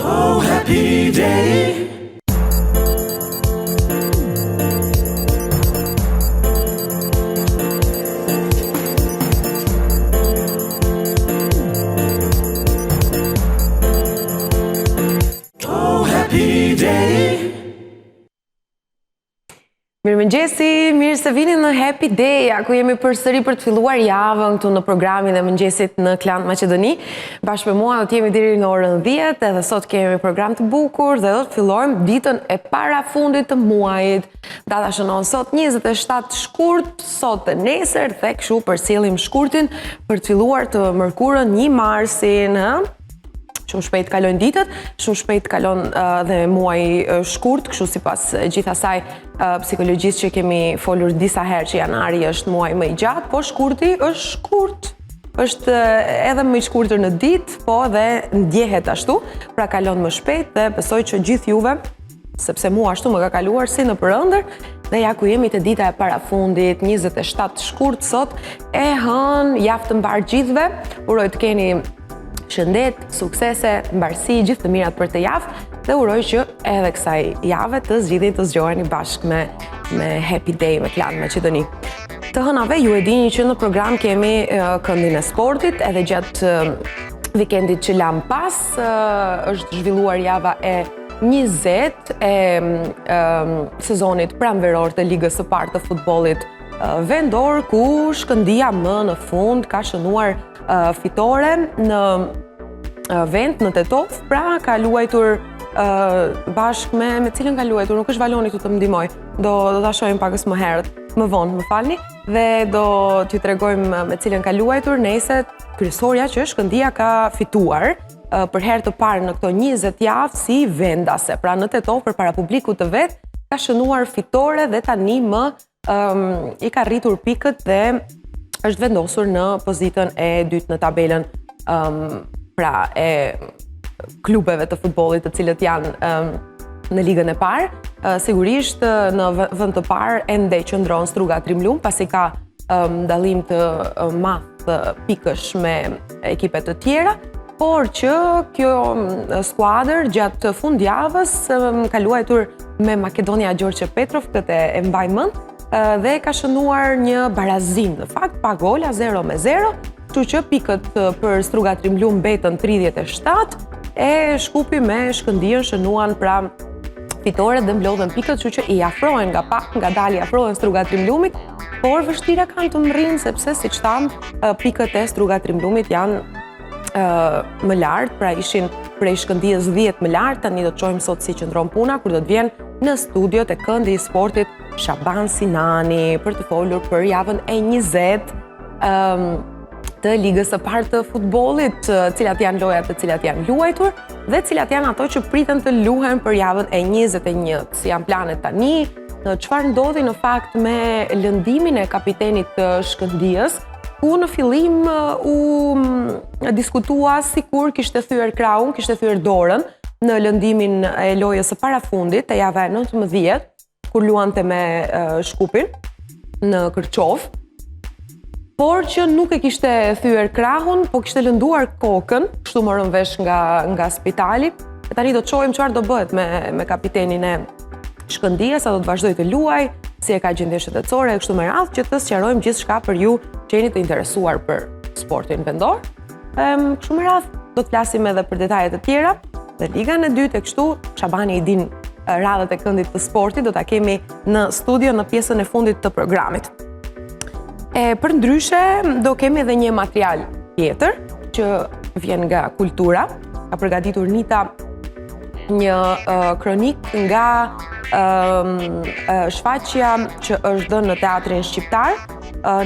Oh, happy day. Oh, happy day. Mirëmëngjesi, mirë se vini në Happy Day, ku jemi përsëri për të filluar javën këtu në programin e mëngjesit në Klan Maqedoni. Bashkë me mua do të jemi deri në orën 10, edhe sot kemi program të bukur dhe do të fillojmë ditën e parafundit të muajit. Data shënon sot 27 shkurt, sot e nesër dhe kështu përcjellim shkurtin për të filluar të mërkurën 1 marsin, Shumë shpejt kalojnë ditët, shumë shpejt kalon dhe muaj shkurt, kështu sipas gjithë asaj psikologjisë që kemi folur disa herë që janari është muaj më i gjatë, po shkurti është shkurt. Është edhe më i shkurtër në ditë, po dhe ndjehet ashtu, pra kalon më shpejt dhe besoj që gjithë juve, sepse mua ashtu më ka kaluar si në përëndër, dhe ja ku jemi të dita e parafundit, 27 shkurt sot, e hën javë të mbar gjithëve, uroj të keni shëndet, suksese, mbarësi, gjithë të mirat për të javë dhe uroj që edhe kësaj jave të zgjidhni të zgjoheni bashkë me Happy Day me Klan Maqedoni. Të hënave ju e dini që në program kemi këndin e sportit, edhe gjatë vikendit që lam pas, është zhvilluar java e 20 e sezonit pranveror të ligës së parë të futbollit vendor, ku Shkëndia më në fund ka shënuar fitore në vend në Tetov, pra ka luajtur bashkë me cilën ka luajtur, nuk është Valoni këtu të më ndihmoj, do ta shohim pakës më herët, më vonë, më falni, dhe do t'ju tregojmë me cilën ka luajtur, nëse kryesorja që Shkëndia ka fituar për herë të parë në këto 20 javë si vendase, pra në Tetov përpara publikut të vet, ka shënuar fitore dhe tani më i ka rritur pikët dhe është vendosur në pozitën e dytë në tabelën pra e klubeve të futbollit të cilët janë në ligën e parë. Sigurisht në vend të parë ende qëndron Struga Trimlum, pasi ka dallim të madh pikësh me ekipet të tjera, por që kjo skuadër gjatë fundjavës ka luajtur me Makedonia Gjorqe Petrov, këtë e mbaj mend, dhe ka shënuar një barazim, në fakt pa gola 0-0, kështu që pikët për Struga Trimlum mbetën 37, e Shkupi me Shkëndijën shënuan pra fitore dhe mblodhen pikët, kështu që i afrohen nga pak, nga dali afrohen Struga Trimlumit, por vështira kanë të mrinë, sepse siç tham, pikët e Struga Trimlumit janë më lartë, pra ishin prej Shkëndijës 10 më lartë, tani do të shohim sot si qëndron puna, kur do të vjen në studiot e këndi i sportit Shaban Sinani për të folur për javën e 20 të ligës së parë të futbollit, cilat janë lojat të cilat janë luajtur dhe cilat janë ato që priten të luhen për javën e 21, si janë planet tani, çfarë ndodhi në fakt me lëndimin e kapitenit të Shkëndijës, ku në fillim u diskutua sikur kishte thyer krahun, kishte thyer dorën në lëndimin e lojës së parafundit të javës 19, kur luante me Shkupin në Kërçov, por që nuk e kishte thyer krahun, po kishte lënduar kokën, kështu morën vesh nga spitali. E tani do të shohim çfarë do bëhet me kapitenin e Shkëndijës, sa do të vazhdoj të luaj, si e ka gjendjen shëndetësore, kështu me radhë, që të sqarojmë gjithçka për ju që jeni të interesuar për sportin vendor. Kështu me radhë, do të flasim edhe për detajet e tjera, dhe ligën e dytë e kështu, Shabani i din radhët e këndit të sportit, do ta kemi në studio në pjesën e fundit të programit. Për ndryshe, do kemi edhe një material tjetër që vjen nga kultura. Ka përgatitur Nita një kronik nga shfaqja që është dhënë në teatrin shqiptar.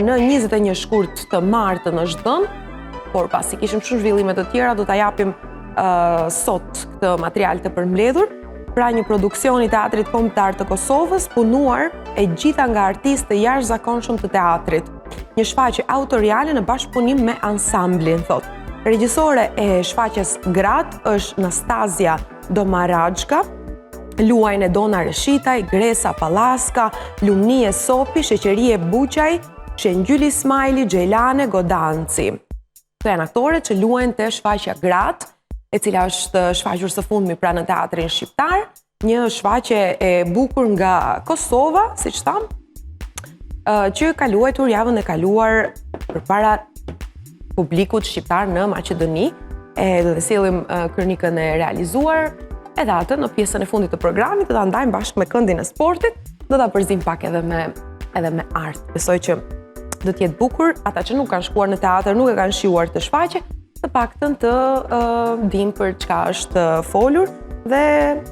Në 21 shkurt të martën është dhënë, por pasi kishim shumë zhvillime të tjera, do ta japim sot këtë material të përmbledhur. Pra një produksion i Teatrit Kombëtar të Kosovës, punuar e gjitha nga artistë të jashtëzakonshëm të teatrit. Një shfaqje autoriale në bashkëpunim me ansamblin, thot. Regjisore e shfaqjes gratë është Nastazia Domarajka, luajnë Dona Reshitaj, Gresa Pallaska, Lumnie Sopi, Sheqerie Buqaj, Shengjull Ismaili, Gjejlane Godanci. Këto janë aktorët që luajnë te shfaqja gratë e cila është shfaqur së fundmi pra në teatrin shqiptar, një shfaqje e bukur nga Kosova, siç tham, që ka luajtur javën e kaluar përpara publikut shqiptar në Maqedoni, dhe sillim kronikën e realizuar, edhe atë në pjesën e fundit të programit, do ta ndajmë bashkë me këndin e sportit, do ta përzim pak edhe me art. Besoj që do të jetë bukur, ata që nuk kanë shkuar në teatr, nuk e kanë shijuar të shfaqje, të paktën të dimë për çka është folur dhe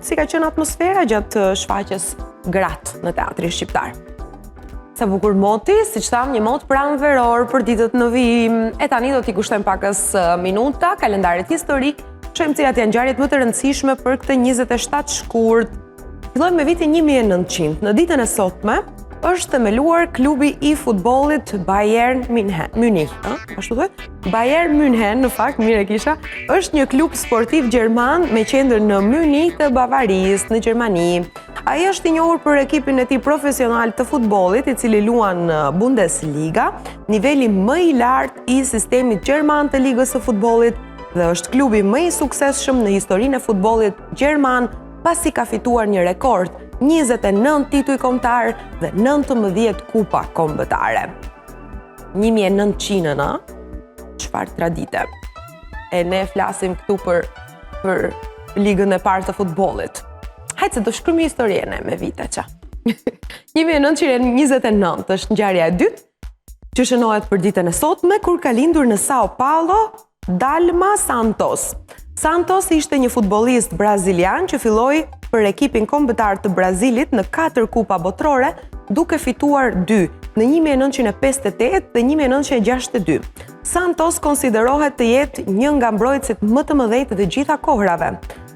si ka qenë atmosfera gjatë shfaqjes gratë në teatrin shqiptar. Sa bukur moti, siç tham, një mot pranveror për ditët në vijim. E tani do t'i kushtojmë pakës minuta kalendarit historik, shohim cilat janë ngjarjet më të rëndësishme për këtë 27 shkurt. Fillojmë me vitin 1900. Në ditën e sotme është themeluar klubi i futbollit Bayern Munich. Ashtu thuhet? Bayern München, në fakt, mirë e kisha, është një klub sportiv gjerman me qendër në Munich të Bavarisë, në Gjermani. Ai është i njohur për ekipin e tij profesional të futbollit, i cili luan në Bundesliga, niveli më i lartë i sistemit gjerman të ligës së futbollit, dhe është klubi më i suksesshëm në historinë e futbollit gjerman, pasi ka fituar një rekord, 29 tituj kombëtar dhe 19 kupa kombëtare. 1900-ën, çfarë tradite. E ne flasim këtu për ligën e parë të futbollit. Hajde se do shkruajmë historinë me vite ça. 1929 është ngjarja e dytë, që shënohet për ditën e sotme, kur ka lindur në Sao Paulo Dalma Santos. Santos ishte një futbollist brazilian që filloi për ekipin kombëtar të Brazilit në 4 kupa botërore, duke fituar 2 në 1958 dhe 1962. Santos konsiderohet të jetë një nga mbrojtësit më të mëdhenj të gjitha kohrave.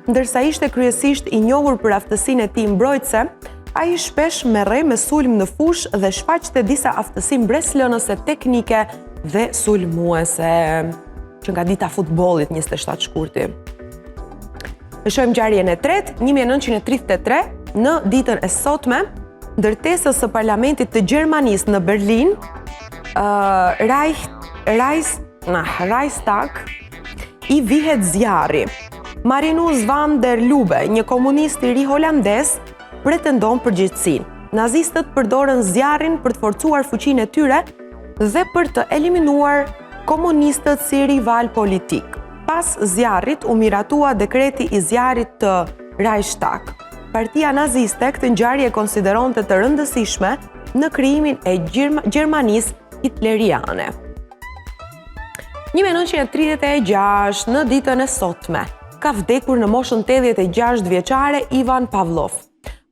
Ndërsa ishte kryesisht i njohur për aftësinë e tij mbrojtëse, ai shpesh merrej me sulm në fush dhe shfaqte disa aftësi mbreslënëse teknike dhe sulmuese, që nga dita futbollit 27 shkurti. E shohim ngjarjen e tretë, 1933, në ditën e sotme, ndërtesës së parlamentit të Gjermanisë në Berlin, Reichstag, i vihet zjarri. Marinus van der Lubbe, një komunist i ri holandez, pretendon përgjegjësinë. Nazistët përdorën zjarrin për të forcuar fuqinë e tyre dhe për të eliminuar komunistët si rival politik. Pas zjarrit u miratua dekreti i zjarrit të Reichstag. Partia naziste këtë ngjarje konsideronte të rëndësishme në krijimin e Gjermanisë hitleriane. 1936, në ditën e sotme, ka vdekur në moshën 86 vjeçare Ivan Pavlov.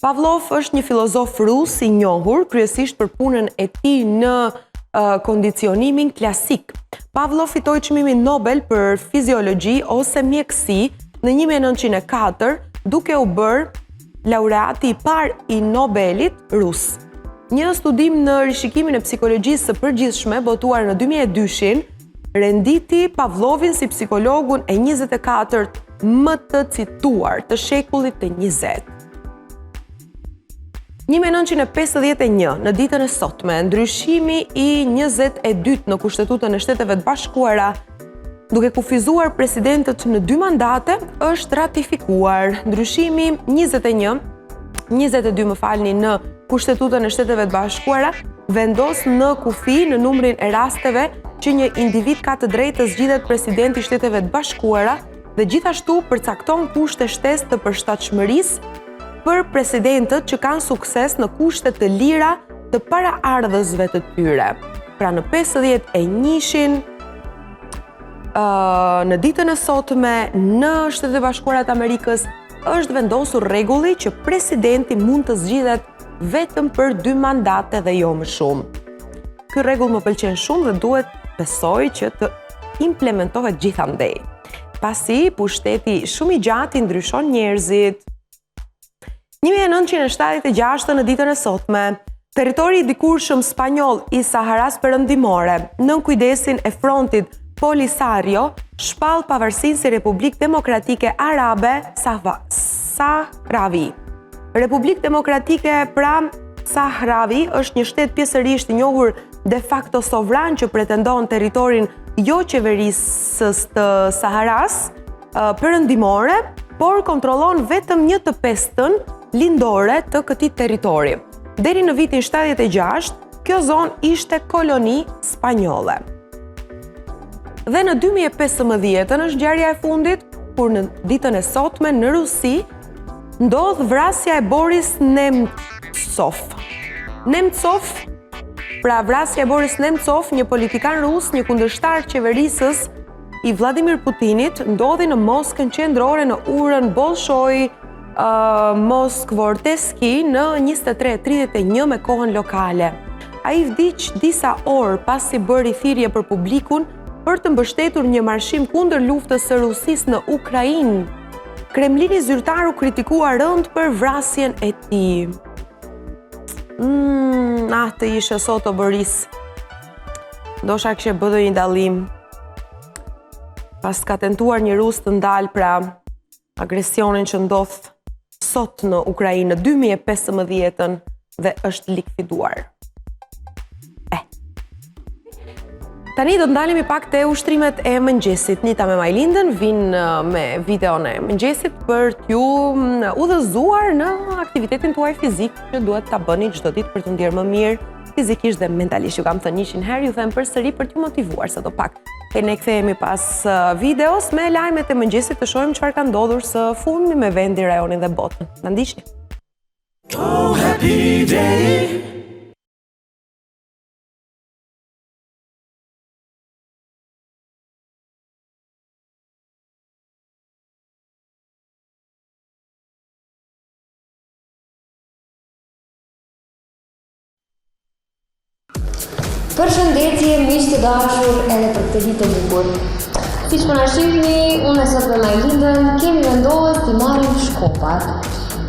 Pavlov është një filozof rus i njohur kryesisht për punën e tij në kondicionimin klasik. Pavlov fitoi çmimin Nobel për fiziologji ose mjekësi në 1904, duke u bërë laureati i parë i Nobelit rus. Një studim në rishikimin e psikologjisë së përgjithshme botuar në 2002 renditi Pavlovin si psikologun e 24 më të cituar të shekullit të 20. 1951, në ditën e sotme, ndryshimi i 22 në Kushtetutën e Shteteve të Bashkuara, duke kufizuar presidentët në 2 mandate, është ratifikuar. Ndryshimi 22 në Kushtetutën e Shteteve të Bashkuara vendos në kufi në numrin e rasteve që një individ ka të drejtë të zgjidhet presidenti i Shteteve të Bashkuara dhe gjithashtu përcakton kushte shtesë të përshtatshmërisë për presidentët që kanë sukses në kushte të lira të paraardhësve të tyre. Pra në 51-shin, në ditën e sotme, në Shtetet e Bashkuara të Amerikës, është vendosur rregulli që presidenti mund të zgjidhet vetëm për 2 mandate dhe jo më shumë. Ky rregull më pëlqen shumë dhe duhet besoj që të implementohet gjithandej. Pasi pushteti shumë i gjatë i ndryshon njerëzit. 1976, në ditën e sotme, territori i dikurshëm spanjoll i Saharas Perëndimore, nën kujdesin e frontit Polisario, shpall pavarësinë si Republikë Demokratike Arabe Sahrawi. Republikë Demokratike pra Sahrawi është një shtet pjesërisht i njohur de facto sovran që pretendon territorin jo qeverisës të Saharas, perëndimore, por kontrollon vetëm 1/5 lindore të këtij territori. Deri në vitin 76, kjo zonë ishte koloni spanjolle. Dhe në 2015 është ngjarja e fundit, kur në ditën e sotme në Rusi ndodh vrasja e Boris Nemtsov. Pra vrasja e Boris Nemtsov, një politikan rus, një kundërshtar qeverisës i Vladimir Putinit, ndodhi në Moskën qendrore në urën Bolshoi Moskvorteski në 23:31 me kohën lokale. Ai vdiq disa orë pasi bëri thirrje për publikun për të mbështetur një marshim kundër luftës së Rusisë në Ukrainë. Kremlini zyrtar u kritikua rënd për vrasjen e tij. Të ishe sot o Boris. Ndosha kishe bërë një dallim. Pas ka tentuar një rus të ndalë pra agresionin që ndodh sot në Ukrainë në 2015 dhe është likviduar. Tani do të ndalemi pak te ushtrimet e mëngjesit. Nita me Majlindën vinë me videon e mëngjesit për t'ju udhëzuar në aktivitetin tuaj fizik që duhet ta bëni çdo ditë për të ndjerë më mirë fizikisht dhe mentalisht. Ju kam thënë 100 herë, ju them përsëri për t'ju motivuar sadopak. Ne kthehemi pas videos me lajmet e mëngjesit të shohim çfarë ka ndodhur së fundmi me vendin, rajonin dhe botën. Na ndiqni. Oh, happy day. Përshëndetje miq të dashur edhe për këtë ditë të bukur. Siç po na shihni, unë sot me Majlindën kemi vendosur të marrim shkopat.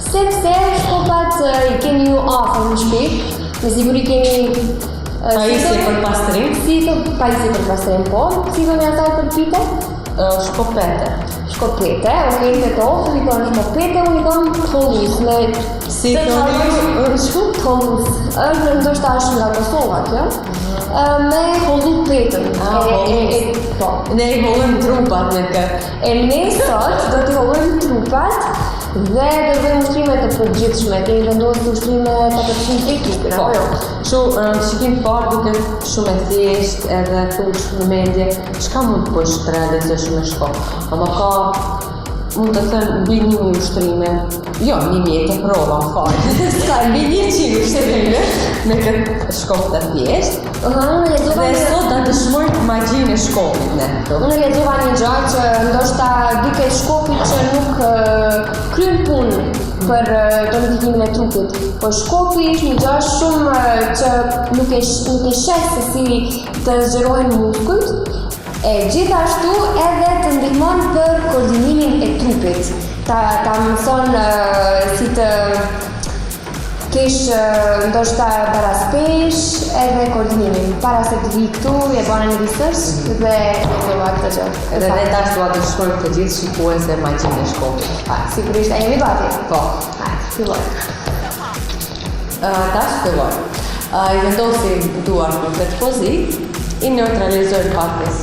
Sepse shkopat I kemi ju afër në shtëpi, me siguri kemi pajisje për pastrim. Pajisje për pastrim, po. Si do më asaj përpite? Shkopete. Shkopete, okej, të toftë, I kanë shkopete, unë I kam tollus me si tollus. Është ndoshta është nga Kosova kjo. Me hollu petën. Po. Ne I hollojmë trupat me këtë. Ne sot do t'i hollojmë trupat dhe do bëjmë ushtrime të përgjithshme. Kemi vendosur ushtrime të përgjithshme të trupit, apo jo? Kështu, shikim parë duke shumë e thjesht edhe thush në mendje, çka mund të bësh të realizosh me shkop? Ama ka, mund të thënë, mbi 1000 ushtrime. Jo, 1000 të prova në fakt. Ska mbi 100 ushtrime me këtë shkop të thjesht. Dhe sot ta dëshmoj magjinë e shkopit ne. Unë lexova një gjë që ndoshta duket shkopit që nuk kryen punë për tonifikimin e trupit. Po shkopi është një gjë shumë që nuk e sheh se si të zgjerohen muskujt. Gjithashtu edhe të ndihmon për koordinimin e trupit. Ta mëson si të kesh ndoshta paraspesh edhe koordinimin. Para se të vi këtu, e bëna një research dhe e këtë gjë. Edhe ne tash dua të shkojmë të gjithë shikuese magjinë e shkopit. Sigurisht, a jemi gati? Po. Filloj. Tash filloj. I vendosim duart në këtë pozitë, I neutralizoj pakës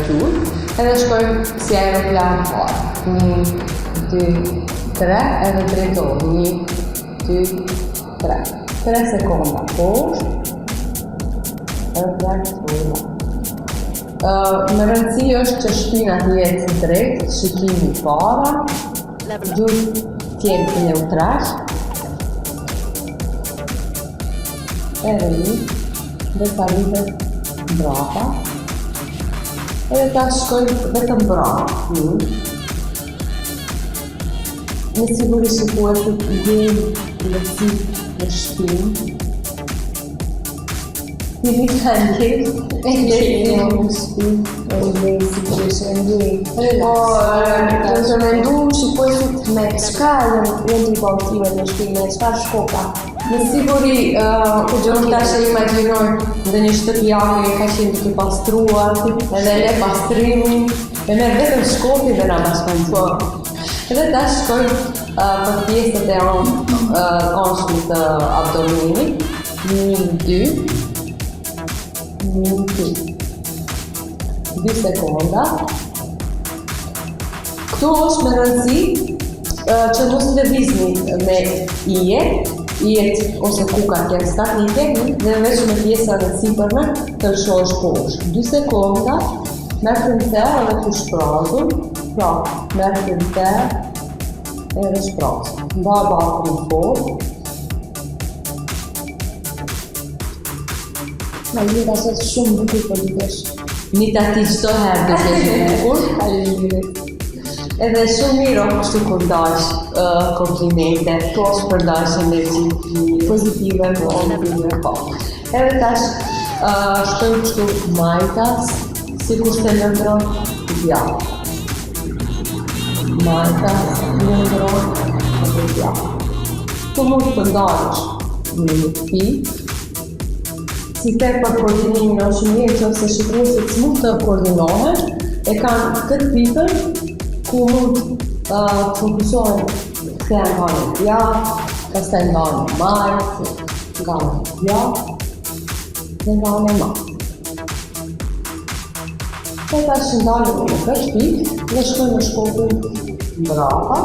gjurë, edhe shkojmë si aeroplan parë. 1, 2, 3, edhe drejtojmë. 1, 2, 3. 3 sekonda poshtë, edhe drejtojmë. Më rëndësi është që shpina të jetë drejt, shikimi para, gjurë tjetë neutral, edhe dhe paritet brapa, edhe ta shkojmë vetëm brapa. Në siguri shikuesit gjejmë lësi në shpinë. Tini ka ndjejtë, e gjejmë në shpinë, e gjejmë sigurisht e ndjejtë. Po, të të mendu shikuesit me çka janë t'i baltime në shpinë, me çka shkopa. Në siguri, unë tash e imagjinoj dhe një shtëpiake ka qenë duke pastruar, edhe le pastrimin, e merr vetëm shkopin dhe na bashkojmë. Po. Edhe tash shkojmë për pjesët e anshme të abdominit. 1, 2 sekonda. Këtu është me rëndësi që mos lëvizni me ijet ose kuka të statike dhe veç me pjesën e sipërme të shosh poshtë. 2 sekonda, merr frymëzë edhe të shprehur. Pra, merr frymëzë edhe shpreh. Baba fort. Ma jeta sot shumë bukur për litesh. Nita ti çdo herë duke bukur. Edhe shumë mirë kështu kur dash komplimente, shpërndash energji pozitive, po. Edhe tash shtojmë kështu majtas, sikur se lëndron djallë. Majtas, lëndron djallë. Tu mund të ndalësh në një pikë. Si tek për koordinimin është mirë që ose shqipruesit s'mund të koordinohen, e kanë këtë pikën ku mund të fokusohen se janë nga në djatë, pastaj nga në majtë, nga në djatë, dhe nga në majtë. Dhe ta shëndalim në këtë pikë, dhe shkojnë në shkopin mbrapa,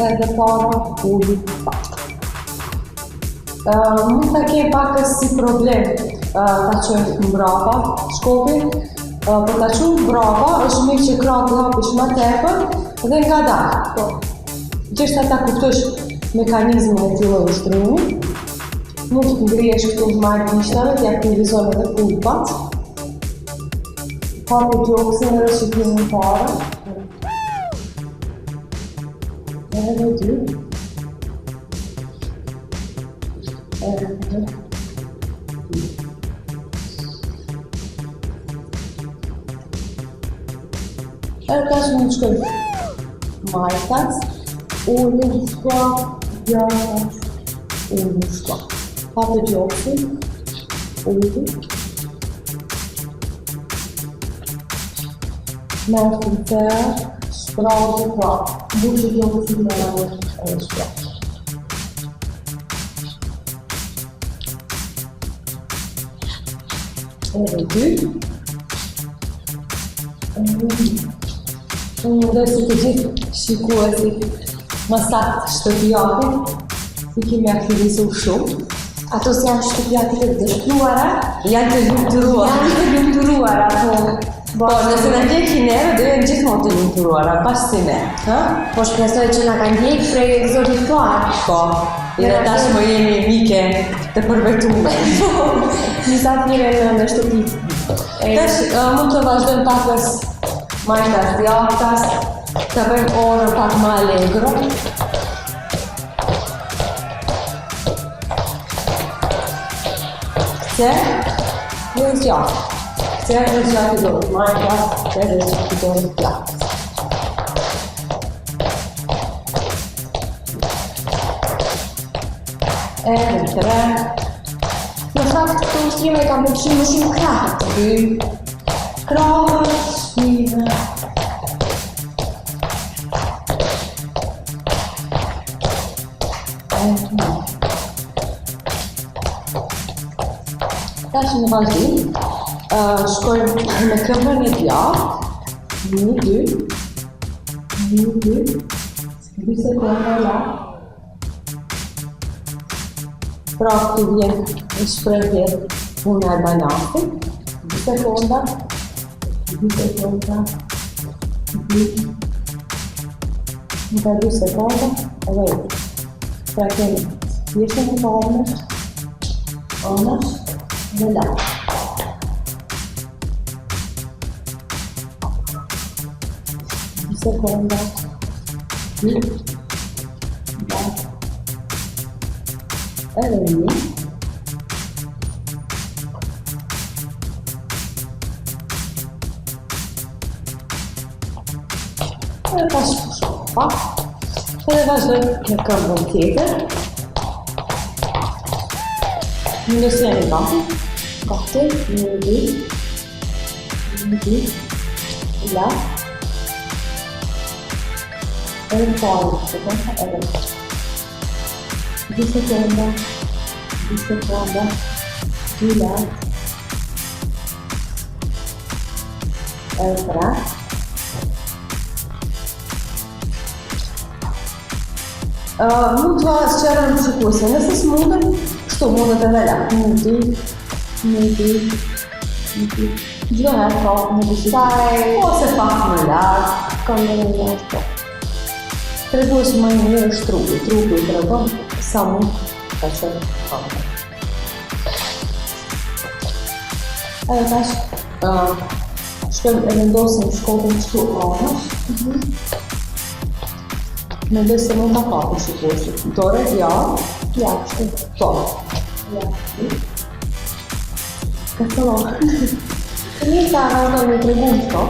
edhe para uli pak. Mund të kemë pakës si problem ta qënë mbrapa shkopin, për ta qënë mbrapa është mirë që kratë hapish ma tepër dhe nga darë. Gjeshtë ta kuptosh mekanizmin e tillë ushtrimi, mund të ngrihesh këtu të marrë kishtave, të aktivizon edhe pulpat. Hapi gjoksin edhe shqipimin para. Edhe dy. Edhe tash mund të shkojmë majtas, ullin shkua, djatas, ullin shkua. Hape gjoksin, ullin. Merë frymëzë, shprehje pra, mbushë gjoksin dhe edhe shkua. Edhe dy. Dhe si të gjithë shikuesit më saktë shtëpiatit, si kemi aktivizuar shumë. Ato si janë shtëpiatit të dështuara? Janë të lumturuara, po. Po, nëse në ndjekin neve, dhe janë gjithmonë të lumturuara, bashkë si ne. Po shpresoj që na kanë ndjek prej zotit tuar. Po, dhe tash më jemi mike të përvetume. Nisa thire në shtëpi. Tash mund të vazhdojmë pakës majtas djatas, të bëjmë orën pak më allegro. Këtë, në zjatë. Këtë në zjatë i dorë majtas, këtë në zjatë i dorë djatas. Edhe 3. Në fakt, të ushtrime kam përqim më shumë krahët. 2. Krahët, shpive. Tash në vazhdim, shkojmë me këmbën e djatë. 1, 2, 2 sekonda la. Pra këtu vjen në shprehje puna e balansit. 2 sekonda. 2 sekonda. 2. Nga 2 sekonda, edhe e. Pra kemi pjesën e parëmës, anës dhe lartë. 2 sekonda. 2. Lartë. Edhe 1. Edhe tash pak. Edhe vazhdojmë me këmbën tjetër. Nësjeni gati. Gati. 1, 2. La. Edhe parë. Sekonda. Edhe 2 sekonda. 2 sekonda. 2 lartë. Edhe 3. Mund të zgjerën shikuese, nëse s'mundet, kështu mundet edhe la. Mundi. Gjdo herë ka në dështaj, ose pak më lartë, Kam dhe në lartë, po. tregues më mirë është trupi i tregon sa mund ka qenë kamera. Edhe tash, shkojmë e vendosim shkopin kështu anësh. Mendoj se mund ta kapim shikuesi. Dore, ja, kështu. Po. Ja. Këto. Një ta rrëdo me tregun Këto.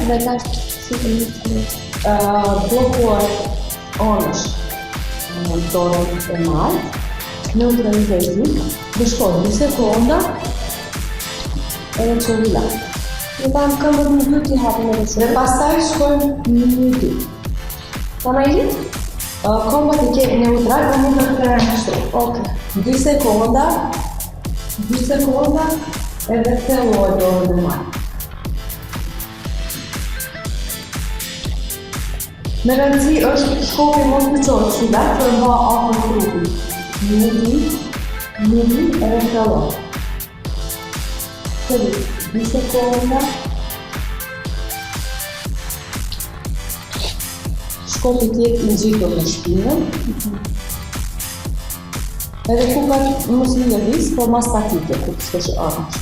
dhe tash si të një Blokuar anësh në dorën e majtë, neutralizezi, dhe shkojnë 2 sekonda, edhe që vila. Në ta më këmbët një dy t'i hapën edhe Dhe pastaj shkojnë 1 minutë. Ta ma i litë? Kombat i ke neutral, dhe mund të kërën kështu. Oke. 2 sekonda, edhe thelloj dorën e majtë. Me rëndësi është shkopi mos të qojë shulet për mba afër trupi. Minuti, edhe thelloj. 2 sekonda. Shkopi tjetë i ngjitur në shpinën. Edhe ku ka mos një lëviz, por mas statike, ku të shpesh anësh.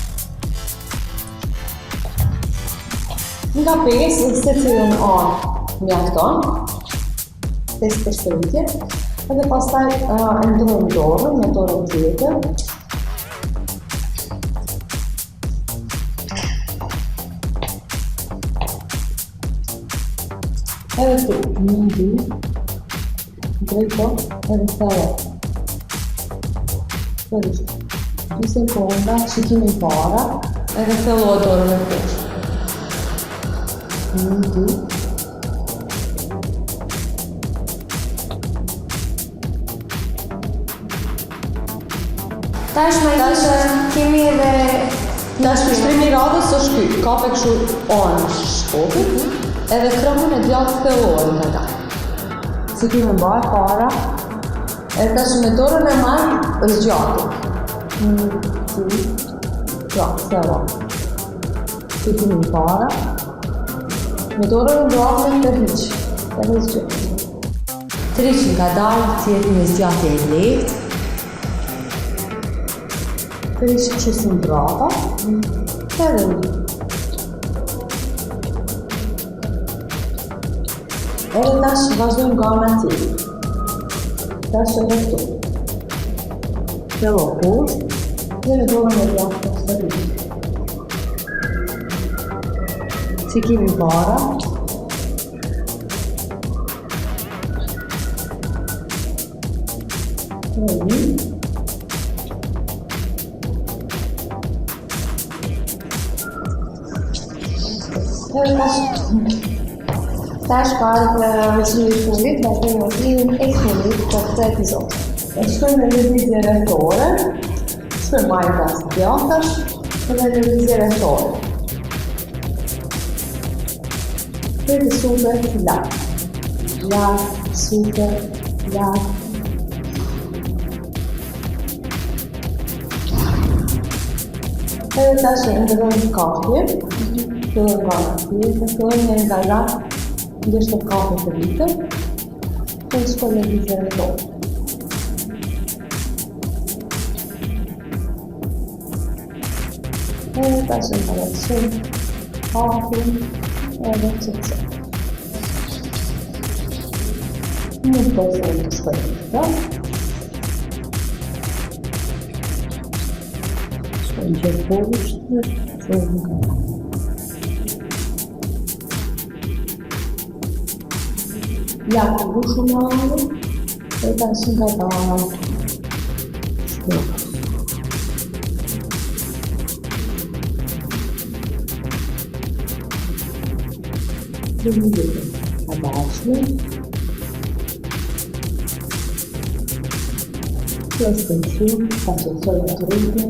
Nga 5, se cilën anë mjafton, 5 përshpëritje, edhe pastaj e ndrojmë dorën me dorën tjetër. Edhe këtu, 1, 2, drejto, edhe thelloj. 2 sekonda, shikimin para, edhe thelloj dorën e poshtë. 1, 2. Tash ma i litë kemi edhe Tash shtrimi i radhës është ky, kape kështu anësh shkopit, edhe krahun e djathtë thellojnë nga ta. Si ti me mbaj para, edhe tash me dorën e majtë zgjatim. 1, 2, ja, thelloj. Si ti me para, me dorën e djathtë të hiq, edhe zgjatim. Triq nga dalë, tjetë me zgjatje e lehtë. Triq që si mbrapa, edhe një. Edhe tash vazhdojmë gamën tjetër. Tash edhe këtu. Thelloj poshtë, edhe dorën e djathtë të hiq. Sikimi para. tash ka ardhur mësimi i fundit, vazhdojmë mësimin e fundit për këtë epizod. E shkojmë në lëvizje rrethore, shkojmë majtë pas djathtash, edhe lëvizje rrethore. Këtë super lartë, super lartë. Edhe tash e ndërrojmë kafje, fillojmë nga tjetër, fillojmë nga lartë, ndështë të kafje të vitër, e shkojmë në lëvizje rrethore. Edhe tash e ndërrojmë kafje, edhe qëtëse. Nuk të shkojmë të shkojmë të shkojmë që poshtë, shkojmë nga. Ja të bushu në alë, e tash nga ta shkojmë. Prendete a baixo, extensão, faça só a truque,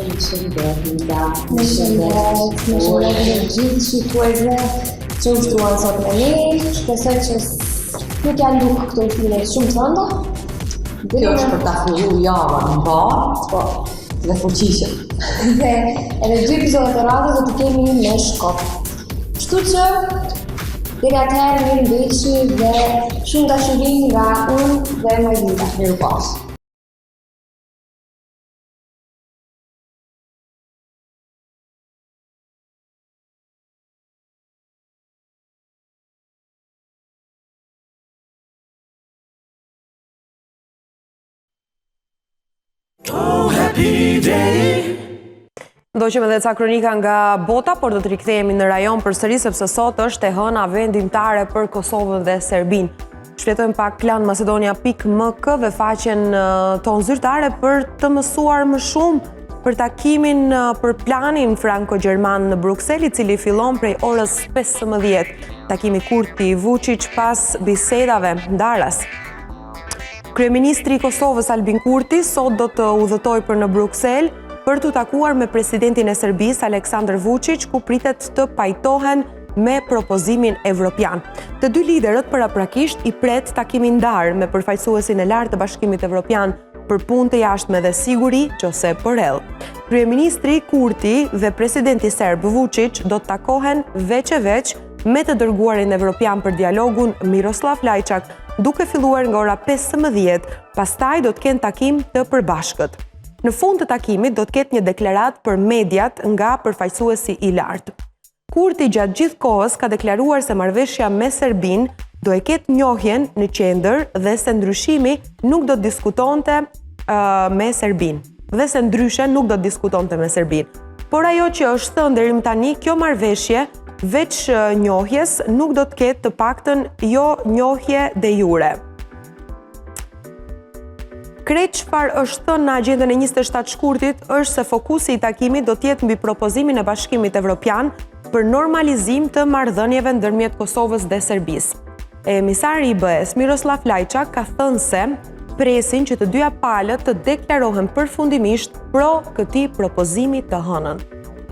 Më shëndet dhe gjithë shikuesve që u shtuan sot me ne. Shpresoj që nuk janë duk këto file shumë të rënda. Kjo është për ta filluar javën në barë, dhe fuqishëm. Dhe edhe 2 epizodet të radhës do të kemi me Shkop. Kështu që deri atëherë mirëmbëjtje dhe shumë dashuri nga unë dhe Majlida. Mirupafshim. Oh, happy day. Ndoqëm edhe ca kronika nga bota, por do të rikthehemi në rajon përsëri sepse sot është e hëna vendimtare për Kosovën dhe Serbinë. Shfletojmë pak klanmacedonia.mk dhe faqen tonë zyrtare për të mësuar më shumë për takimin për planin franko-gjerman në Bruksel, I cili fillon prej orës 15. Takimi Kurti-Vučić pas bisedave ndaras. Kryeministri I Kosovës Albin Kurti sot do të udhëtojë për në Bruksel për të takuar me presidentin e Serbisë Aleksandar Vučić, ku pritet të pajtohen me propozimin evropian. Të dy liderët paraprakisht I pret takimin ndar me përfaqësuesin e lartë të Bashkimit Evropian për punë të jashtme dhe siguri, Josep Borrell. Kryeministri Kurti dhe presidenti serb Vučić do të takohen veç e veç me të dërguarin evropian për dialogun Miroslav Lajčak, duke filluar nga ora 15, pastaj do të kenë takim të përbashkët. Në fund të takimit do të ketë një deklarat për mediat nga përfaqësuesi I lartë. Kurti gjatë gjithë kohës ka deklaruar se marrëveshja me Serbinë do e ketë njohjen në qendër dhe se ndryshimi nuk do të diskutonte me Serbinë. Dhe se ndryshe nuk do të diskutonte me Serbinë. Por ajo që është thënë deri më tani, kjo marrëveshje veç njohjes nuk do të ketë të paktën jo njohje de jure. Krejt çfarë është thënë në agjendën e 27 shkurtit është se fokusi I takimit do të jetë mbi propozimin e Bashkimit Evropian për normalizim të marrëdhënieve ndërmjet Kosovës dhe Serbisë. Emisari I BE-s Miroslav Lajčak ka thënë se presin që të dyja palët të deklarohen përfundimisht pro këtij propozimi të hënën.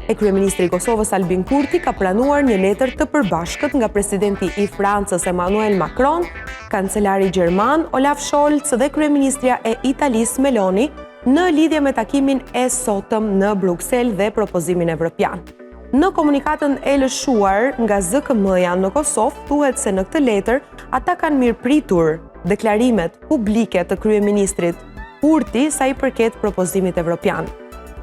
Kryeministri I Kosovës Albin Kurti ka pranuar një letër të përbashkët nga presidenti I Francës Emmanuel Macron, kancelari gjerman Olaf Scholz dhe kryeministrja e Italisë Meloni në lidhje me takimin e sotëm në Bruksel dhe propozimin evropian. Në komunikatën e lëshuar nga ZKM-ja në Kosovë thuhet se në këtë letër ata kanë mirëpritur deklarimet publike të kryeministrit Kurti sa I përket propozimit evropian.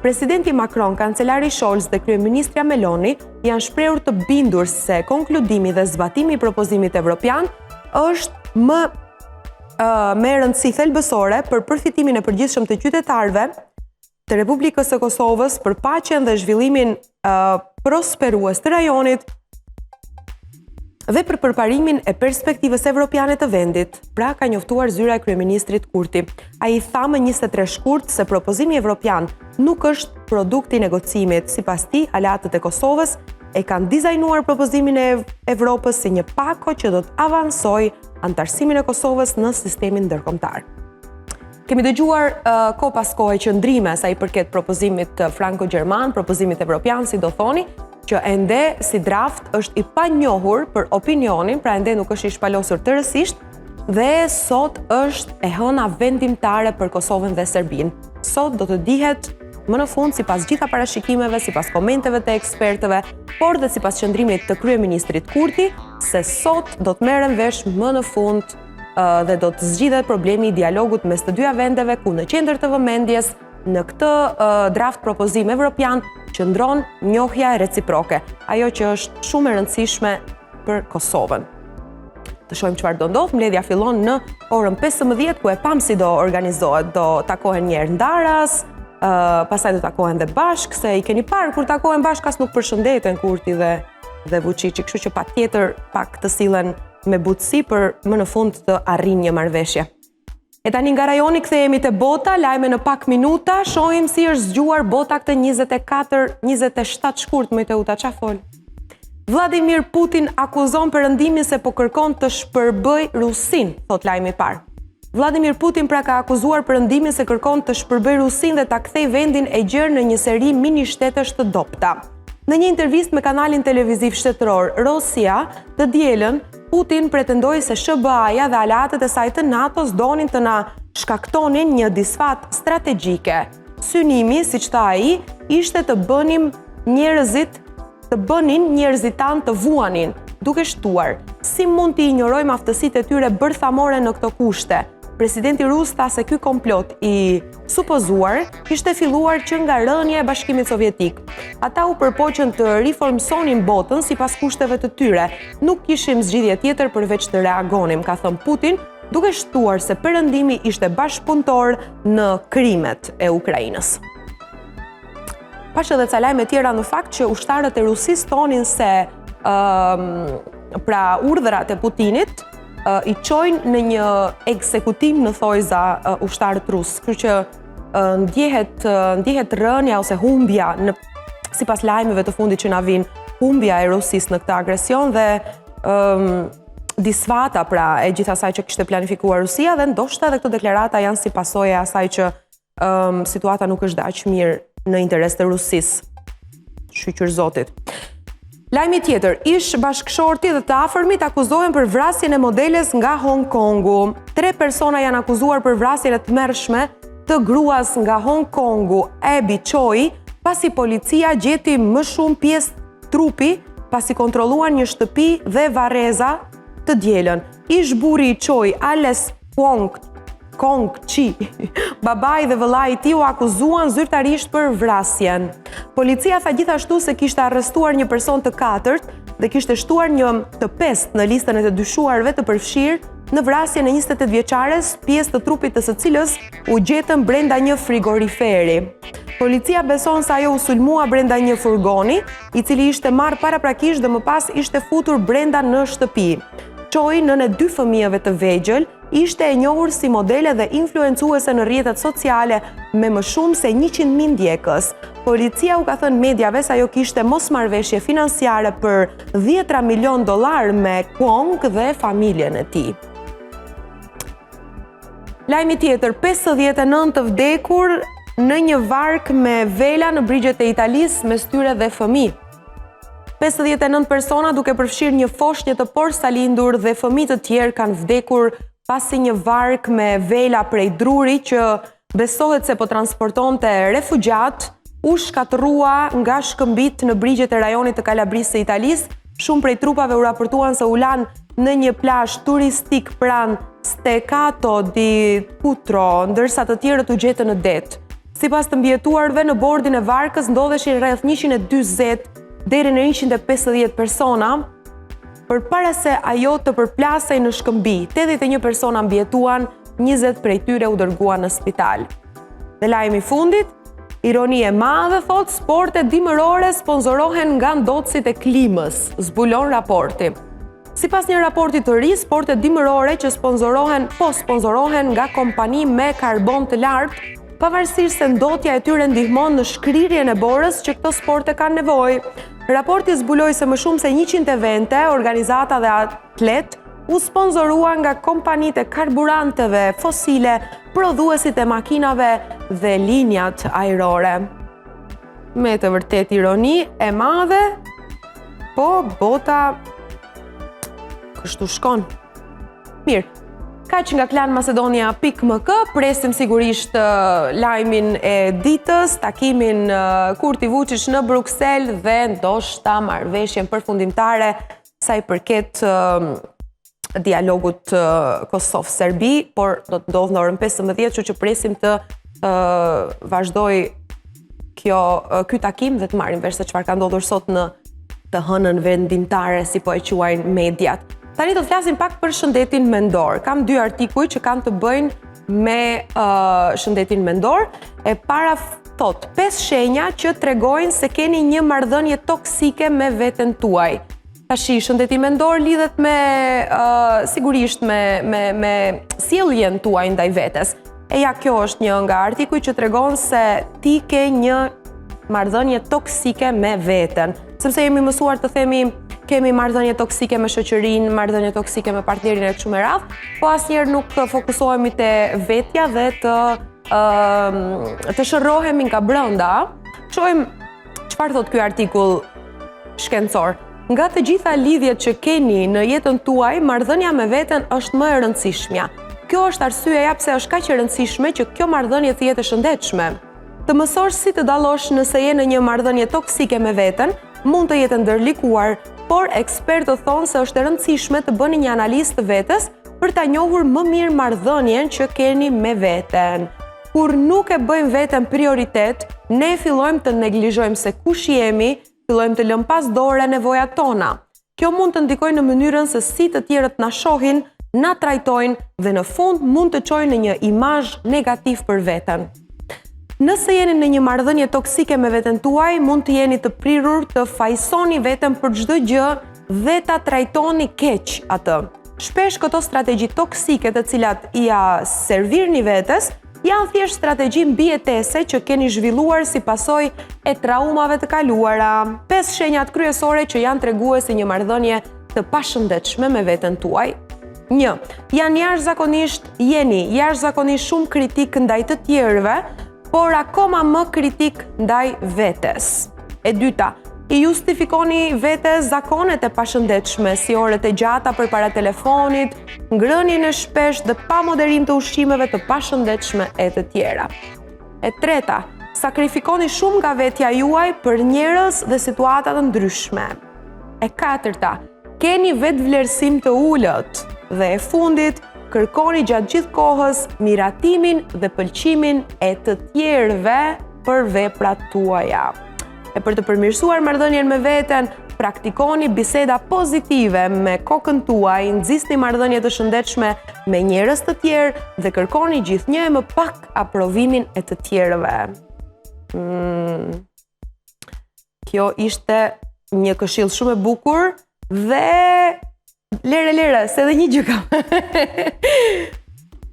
Presidenti Macron, kancelari Scholz dhe kryeministrja Meloni janë shprehur të bindur se konkludimi dhe zbatimi I propozimit evropian është me rëndësi thelbësore për përfitimin e përgjithshëm të qytetarëve të Republikës së Kosovës, për paqen dhe zhvillimin prosperues të rajonit dhe për përparimin e perspektivës evropiane të vendit, pra ka njoftuar zyra e kryeministrit Kurti. Ai tha më 23 shkurt se propozimi evropian nuk është produkt I negocimit. Sipas tij, aleatët e Kosovës e kanë dizajnuar propozimin e Evropës si një pako që do të avansojë antarësimin e Kosovës në sistemin ndërkombëtar. Kemi dëgjuar kohë pas kohe qëndrime sa I përket propozimit franko-gjerman, propozimit evropian, si do thoni, që ende si draft është I panjohur për opinionin, pra ende nuk është I shpalosur tërësisht, dhe sot është e hëna vendimtare për Kosovën dhe Serbinë. Sot do të dihet më në fund, sipas gjitha parashikimeve, sipas komenteve të ekspertëve, por dhe sipas qëndrimit të kryeministrit Kurti, se sot do të merren vesh më në fund dhe do të zgjidhet problemi I dialogut mes të dyja vendeve, ku në qendër të vëmendjes në këtë draft propozim evropian qëndron njohja reciproke, ajo që është shumë e rëndësishme për Kosovën. Të shohim çfarë do ndodh. Mbledhja fillon në orën 15, ku e pam si do organizohet. Do takohen një herë ndaras, pastaj do takohen dhe bashk, se I keni parë kur takohen bashk as nuk përshëndeten Kurti dhe Vučići, kështu që patjetër pak të sillen me butësi për më në fund të arrijnë një marrëveshje. E tani nga rajoni kthehemi te bota, lajme në pak minuta, shohim si është zgjuar bota këtë 27 shkurt me Teuta çfarë fol. Vladimir Putin akuzon Perëndimin se po kërkon të shpërbëj Rusin, thot lajmi I parë. Vladimir Putin pra ka akuzuar perëndimin se kërkon të shpërbëjë Rusinë dhe ta kthejë vendin e gjerë në një seri mini shtetësh të dobta. Në një intervistë me kanalin televiziv shtetëror Rosia, të dielën, Putin pretendoi se SBA-ja dhe aleatët e saj të NATO-s donin të na shkaktonin një disfat strategjike. Synimi, siç tha ai, ishte të bënin njerëzit tanë të vuanin, duke shtuar. Si mund t'i injorojmë aftësitë e tyre bërthamore në këto kushte? Presidenti rus tha se ky komplot i supozuar kishte filluar që nga rënja e Bashkimit Sovjetik. Ata u përpoqën të riformsonin botën sipas kushteve të tyre. Nuk kishim zgjidhje tjetër përveç të reagonim, ka thënë Putin, duke shtuar se perëndimi ishte bashkëpunëtor në krimet e Ukrainës. Pash edhe ca lajme tjera në fakt që ushtarët e Rusisë thonin se pra urdhrat e Putinit i çojnë në një ekzekutim në thojza ushtarët rusë, kështu që ndjehet rënja ose humbja sipas lajmeve të fundit që na vijnë, humbja e Rusisë në këtë agresion dhe disfata pra e gjithë asaj që kishte planifikuar Rusia dhe ndoshta edhe këto deklarata janë si pasojë e asaj që situata nuk është aq mirë në interes të Rusisë. Shqyqyr Zotit. Lajmi tjetër, ish bashkëshorti dhe të afërmit akuzohen për vrasjen e modeles nga Hong Kongu. 3 persona janë akuzuar për vrasjen e tmerrshme të gruas nga Hong Kongu, Abby Choi, pasi policia gjeti më shumë pjesë trupi, pasi kontrolluan një shtëpi dhe varreza të dielën. Ish burri i Choi, Ales Kong Chi, babai dhe vëllai i tij u akuzuan zyrtarisht për vrasjen. Policia tha gjithashtu se kishte arrestuar një person të 4 dhe kishte shtuar një të 5 në listën e të dyshuarve të përfshirë në vrasjen e 28 vjeçares, pjesë të trupit të së cilës u gjetën brenda një frigoriferi. Policia beson se ajo u sulmua brenda një furgoni, i cili ishte marrë paraprakisht dhe më pas ishte futur brenda në shtëpi. Choi, nën e 2 fëmijëve të vegjël, ishte e njohur si modele dhe influencuese në rrjetet sociale me më shumë se 100.000 ndjekës. Policia u ka thënë mediave se ajo kishte mosmarrveshje financiare për $10 milion me Kwong dhe familjen e tij. Lajmi tjetër, 59 të vdekur në një vark me vela në brigjet e Italisë mes tyre dhe fëmijë. 59 persona duke përfshirë një foshnjë të porsalindur dhe fëmijë të tjerë kanë vdekur pasi një vark me vela prej druri që besohet se po transportonte refugjat u shkatërrua nga shkëmbit në brigjet e rajonit të Kalabrisë së Italisë. Shumë prej trupave u raportuan se u lanë në një plazh turistik pranë Steccato di Cutro, ndërsa të tjerët u gjetën në det. Sipas të mbjetuarve, në bordin e varkës ndodheshin rreth 140 deri në 150 persona, përpara se ajo të përplasej në shkëmbi. 81 persona mbjetuan, 20 prej tyre u dërguan në spital. Dhe lajmi fundit, ironi e madhe, thot, sportet dimërore sponzorohen nga ndotësit e klimës, zbulon raporti. Sipas një raporti të ri, sportet dimërore që sponzorohen nga kompani me karbon të lartë, pavarësisht se ndotja e tyre ndihmon në shkrirjen e borës që këto sporte kanë nevojë. Raporti zbuloi se më shumë se 100 evente, organizata dhe atlet u sponzorua nga kompanitë e karburanteve fosile, prodhuesit e makinave dhe linjat ajrore. Me të vërtet ironi e madhe, po bota kështu shkon. Mirë, kaq nga Klan Macedonia.mk, presim sigurisht lajmin e ditës, takimin Kurti Vučić në Bruksel dhe ndoshta marrëveshjen përfundimtare sa i përket dialogut Kosovë-Serbi, por do të ndodhë në orën 15, kështu që presim të vazhdoj ky takim dhe të marrim vesh se çfarë ka ndodhur sot në të hënën vendimtare, si po e quajnë mediat. Tani do të flasim pak për shëndetin mendor. Kam 2 artikuj që kanë të bëjnë me shëndetin mendor. E para thot, 5 shenja që tregojnë se keni një marrëdhënie toksike me veten tuaj. Tashi, shëndeti mendor lidhet me sigurisht me sjelljen tuaj ndaj vetes. E ja, kjo është një nga artikuj që tregon se ti ke një marrëdhënie toksike me veten. Sepse jemi mësuar të themi kemi marrëdhënie toksike me shoqërinë, marrëdhënie toksike me partnerin e kështu me radhë, po asnjëherë nuk fokusohemi te vetja dhe të shërrohemi nga brenda. Shohim çfarë thot ky artikull shkencor. Nga të gjitha lidhjet që keni në jetën tuaj, marrëdhënia me veten është më e rëndësishmja. Kjo është arsyeja pse është kaq e rëndësishme që kjo marrëdhënie të jetë e shëndetshme. Të mësosh si të dallosh nëse je në një marrëdhënie toksike me veten, mund të jetë ndërlikuar, por ekspertët thonë se është e rëndësishme të bëni një analizë të vetes për ta njohur më mirë marrëdhënien që keni me veten. Kur nuk e bëjmë veten prioritet, ne fillojmë të neglizhojmë se kush jemi, fillojmë të lëmë pas dore nevojat tona. Kjo mund të ndikojë në mënyrën se si të tjerët na shohin, na trajtojnë dhe në fund mund të çojnë në një imazh negativ për veten. Nëse jeni në një marrëdhënie toksike me veten tuaj, mund të jeni të prirur të fajsoni veten për çdo gjë dhe ta trajtoni keq atë. Shpesh këto strategji toksike të cilat ja servirni vetes, janë thjesht strategji mbijetese që keni zhvilluar si pasojë e traumave të kaluara. 5 shenjat kryesore që janë treguese një marrëdhënie të pashëndetshme me veten tuaj. 1. Jeni jashtëzakonisht shumë kritik ndaj të tjerëve, por akoma më kritik ndaj vetes. E dyta, i justifikoni vetes zakonet e pashëndetshme, si orët e gjata përpara telefonit, ngrënien e shpesh dhe pa moderim të ushqimeve të pashëndetshme e të tjera. E treta, sakrifikoni shumë nga vetja juaj për njerëz dhe situata të ndryshme. E katërta, keni vetvlerësim të ulët. Dhe e fundit, kërkoni gjatë gjithë kohës miratimin dhe pëlqimin e të tjerëve për veprat tuaja. E për të përmirësuar marrëdhënien me veten, praktikoni biseda pozitive me kokën tuaj, nxisni marrëdhënie të shëndetshme me njerëz të tjerë dhe kërkoni gjithnjë më pak aprovimin e të tjerëve. Kjo ishte një këshill shumë e bukur dhe lere, se edhe një gjë kam.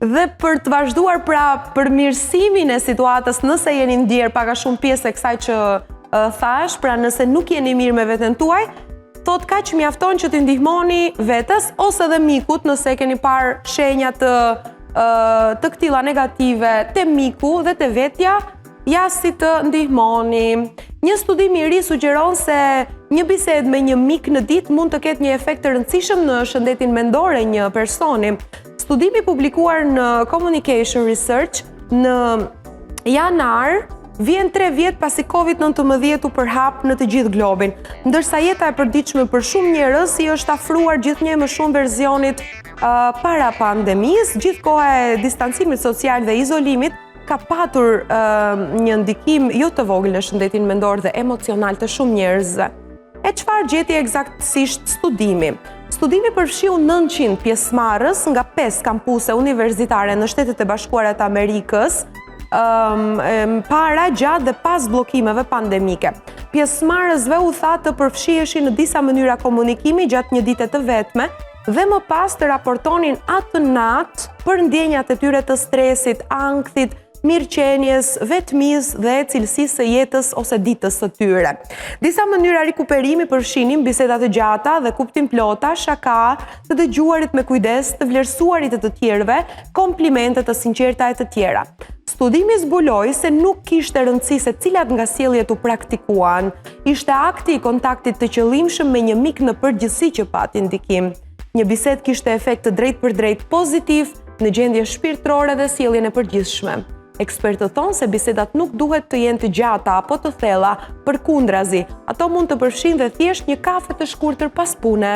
Dhe për të vazhduar pra përmirësimin e situatës, nëse jeni ndier pak a shumë pjesë e kësaj që thash, pra nëse nuk jeni mirë me veten tuaj, thot kaq mjafton që t'i ndihmoni vetes ose edhe mikut nëse keni parë shenja të këtilla negative te miku dhe te vetja, ja si të ndihmoni. Një studim i ri sugjeron se një bisedë me një mik në ditë mund të ketë një efekt të rëndësishëm në shëndetin mendor e një personi. Studimi publikuar në Communication Research në janar vjen 3 vjet pasi COVID-19 u përhap në të gjithë globin, ndërsa jeta e përditshme për shumë njerëz i është afruar gjithnjë më shumë versionit para pandemisë, gjithë koha e distancimit social dhe izolimit ka patur një ndikim jo të vogël në shëndetin mendor dhe emocional të shumë njerëzve. E çfarë gjeti eksaktësisht studimi? Studimi përfshiu 900 pjesëmarrës nga 5 kampuse universitare në Shtetet e Bashkuara të Amerikës, para, gjatë dhe pas bllokimeve pandemike. Pjesëmarrësve u tha të përfshiheshin në disa mënyra komunikimi gjatë një dite të vetme dhe më pas të raportonin atë natë për ndjenjat e tyre të stresit, ankthit, mirëqenies, vetmisë dhe cilësisë së jetës ose ditës së tyre. Disa mënyra rikuperimi përfshinin biseda të gjata dhe kuptim plota, shaka, të dëgjuarit me kujdes, të vlerësuarit e të tjerëve, komplimente të sinqerta e të tjera. Studimi zbuloi se nuk kishte rëndësi se cilat nga sjelljet u praktikuan. Ishte akti i kontaktit të qëllimshëm me një mik në përgjithësi që pati ndikim. Një bisedë kishte efekt të drejtpërdrejt pozitiv në gjendje shpirtërore dhe sjelljen e përgjithshme. Ekspertët thonë se bisedat nuk duhet të jenë të gjata apo të thella, përkundrazi, ato mund të përfshin dhe thjesht një kafe të shkurtër pas pune.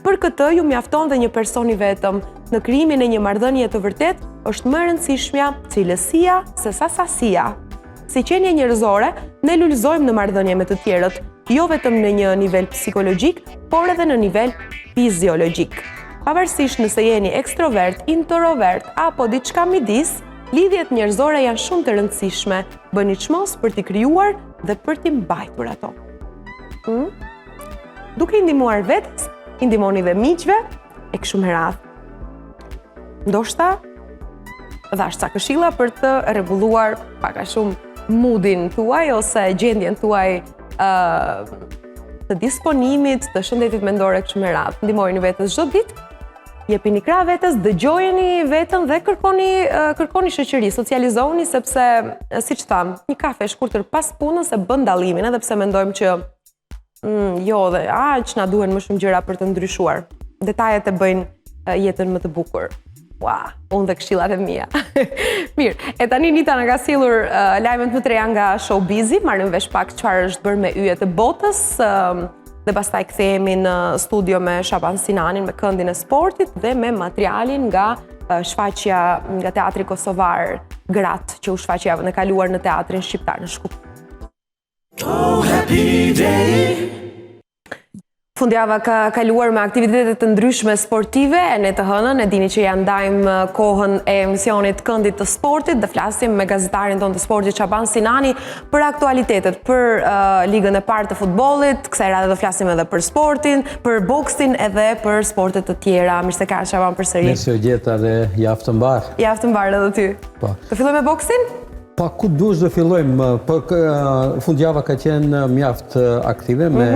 Për këtë ju mjafton dhe një person i vetëm. Në krijimin e një marrëdhënie të vërtet është më e rëndësishmja cilësia se sa sasia. Si qenie njerëzore, ne lulëzojmë në marrëdhënie me të tjerët, jo vetëm në një nivel psikologjik, por edhe në nivel fiziologjik. Pavarësisht nëse jeni ekstrovert, introvert apo diçka midis, lidhjet njerëzore janë shumë të rëndësishme. Bëni çmos për t'i krijuar dhe për t'i mbajtur ato. Duke i ndihmuar vetes, i ndihmoni dhe miqve e kështu me radhë. Ndoshta dhash ca këshilla për të rregulluar pak a shumë moodin tuaj ose gjendjen tuaj të të disponimit, të shëndetit mendor e kështu me radhë. Ndihmojeni vetes çdo ditë, jepini krah vetes, dëgjojeni veten dhe kërkoni shoqëri, socializohuni sepse siç tham, një kafe shkurtër pas punës e bën dallimin, edhe pse mendojmë që jo dhe aq na duhen më shumë gjëra për të ndryshuar. Detajet e bëjnë jetën më të bukur. Ua, unë dhe këshillat e mia. Mirë, e tani Nita na ka sjellur lajmet më të reja nga showbizi, marrim vesh pak çfarë është bërë me yjet e botës, dhe pastaj kthehemi në studio me Shaban Sinanin me këndin e sportit dhe me materialin nga shfaqja nga Teatri Kosovar Grat, që u shfaqi javën e kaluar në Teatrin Shqiptar në Shkup. Oh, happy day. Fundjava ka kaluar me aktivitetet të ndryshme sportive, e ne të hënën e dini që ja ndajmë kohën e emisionit Këndit të Sportit dhe flasim me gazetarin tonë të sportit Shaban Sinani për aktualitetet, për ligën e parë të futbollit, kësaj radhe do flasim edhe për sportin, për boksin edhe për sportet të tjera. Mirë se ka Shaban përsëri. Mirë se u gjeta dhe javë të mbarë. Javë të mbarë edhe ty. Po. Të fillojmë me boksin? Pa ku dush dhe fillojmë, fundjava ka qenë mjaft aktive me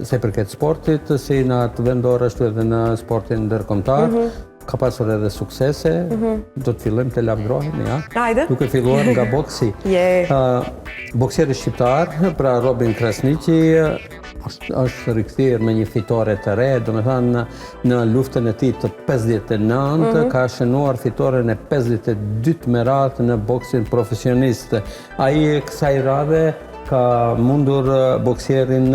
se përket sportit, si në atë vendor ashtu edhe në sportin ndërkombëtar. Ka pasur edhe suksese, do të fillojmë të lavdrohemi, ja? Hajde. Duke filluar nga boksi. Boksieri shqiptar, pra Robin Krasniqi, është rikthyer me një fitore të re, do me thënë në luftën e tij të 59, ka shënuar fitoren e 52 me radhë në boksin profesionist. Ai kësaj radhe ka mundur boksierin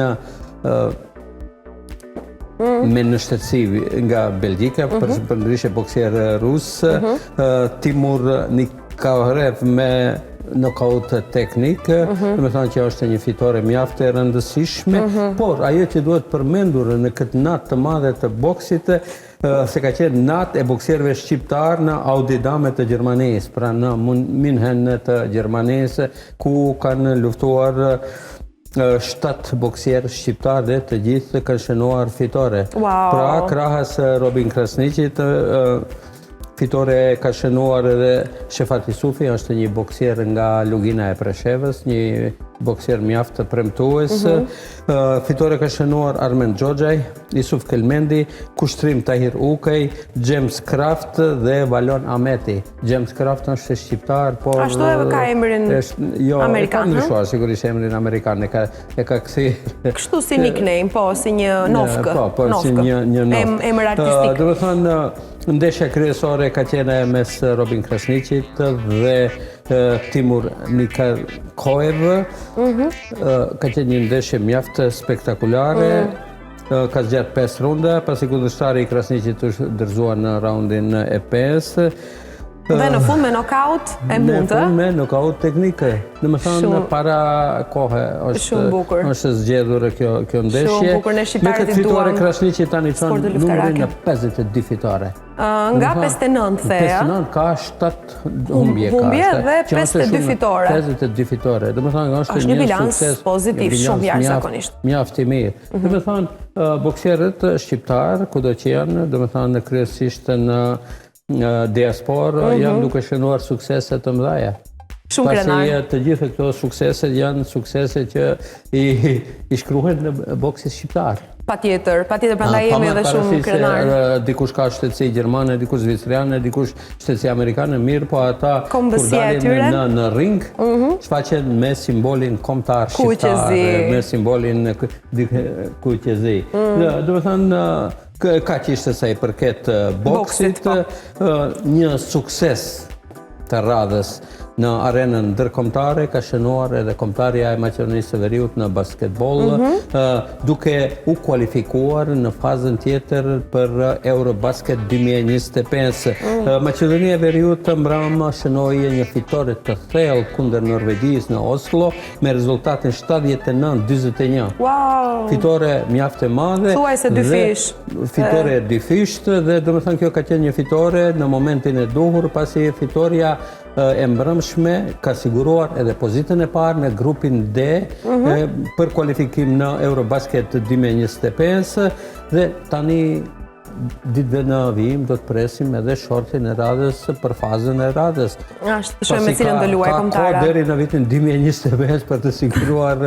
me nështetësi nga Belgjika, përndryshe boksier rus, Timur Nikarev me nokaut teknik, me thënë që është një fitore mjaft e rëndësishme, por ajo që duhet përmendur në këtë natë të madhe të boksit, se ka qenë natë e boksierëve shqiptar në Audidame të Gjermanisë, pra në München të Gjermanisë, ku kanë luftuar 7 boksierë shqiptar dhe të gjithë kanë shënuar fitore. Pra krahas Robin Krasniqit, fitore ka shënuar edhe Shefati Sufi, është një boksier nga Lugina e Preshevës, një boksier mjaft të premtues. Fitore ka shënuar Armen Xhoxhaj, Isuf Kelmendi, Kushtrim Tahir Ukej, James Kraft dhe Valon Ahmeti. James Kraft është shqiptar, por ashtu edhe ka emrin amerikan. Jo, ka ndryshuar sigurisht emrin amerikan, e ka kthyer. Kështu si nickname, po, si një nofkë. Po, si një nofkë. Emër artistik. Do të thonë, ndeshja kryesore ka qenë mes Robin Krasniqit dhe Timur Nikarev. Ka qenë një ndeshje mjaft spektakulare. Ka zgjatë 5 runda, pasi kundërshtari i Krasniqit është dërzuar në raundin e 5. Dhe në fund me nokaut e mundë? Në fund me nokaut teknike. Në më thënë, para kohë është zgjedhur kjo ndeshje. Shumë bukur, ne shqiptarët i duam. Me këtë fitore Krasniqi tani çon numrin në 52 fitore. Nga 59 theja. 59 ka 7 humbje. Humbje dhe 52 fitore. 52 fitore. Dhe më thënë, është një bilans pozitiv, shumë jashtëzakonisht. Mjaft i mirë. Dhe më thënë, boksierët shqiptar, kudo që janë, dhe më thënë, kryesisht në diaspor, janë duke shënuar suksese të mëdhaja. Shumë krenar. Pasi të gjithë këto suksese janë suksese që i shkruhen në boksit shqiptar. Patjetër, prandaj jemi edhe shumë krenar. Dikush ka shtetësi gjermane, dikush zviceriane, dikush shtetësi amerikane, mirë, po ata kur dalin në ring, shfaqen me simbolin kombëtar shqiptar, me simbolin kuqezi. Do të thënë, ka që ishte sa i përket boksit, një sukses të radhës në arenën ndërkombëtare, ka shënuar edhe kombëtarja e Maqedonisë së Veriut në basketbol, duke u kualifikuar në fazën tjetër për Eurobasket 2025. Maqedonia e Veriut mbrëmje shënoi një fitore të thellë kundër Norvegjisë në Oslo me rezultatin 79-41. Wow! Fitore mjaft e madhe. Thuajse dyfish. Fitore dyfisht dhe domethënë kjo ka qenë një fitore në momentin e duhur, pasi fitoria e mbrëmshme ka siguruar edhe pozitën e parë në grupin D për kualifikim në Eurobasket 2025 dhe tani ditëve në vijim do të presim edhe shortin e radhës për fazën e radhës. Ashtë, shohim me cilën do luaj kombëtare. Ka kohë deri në vitin 2025 për të siguruar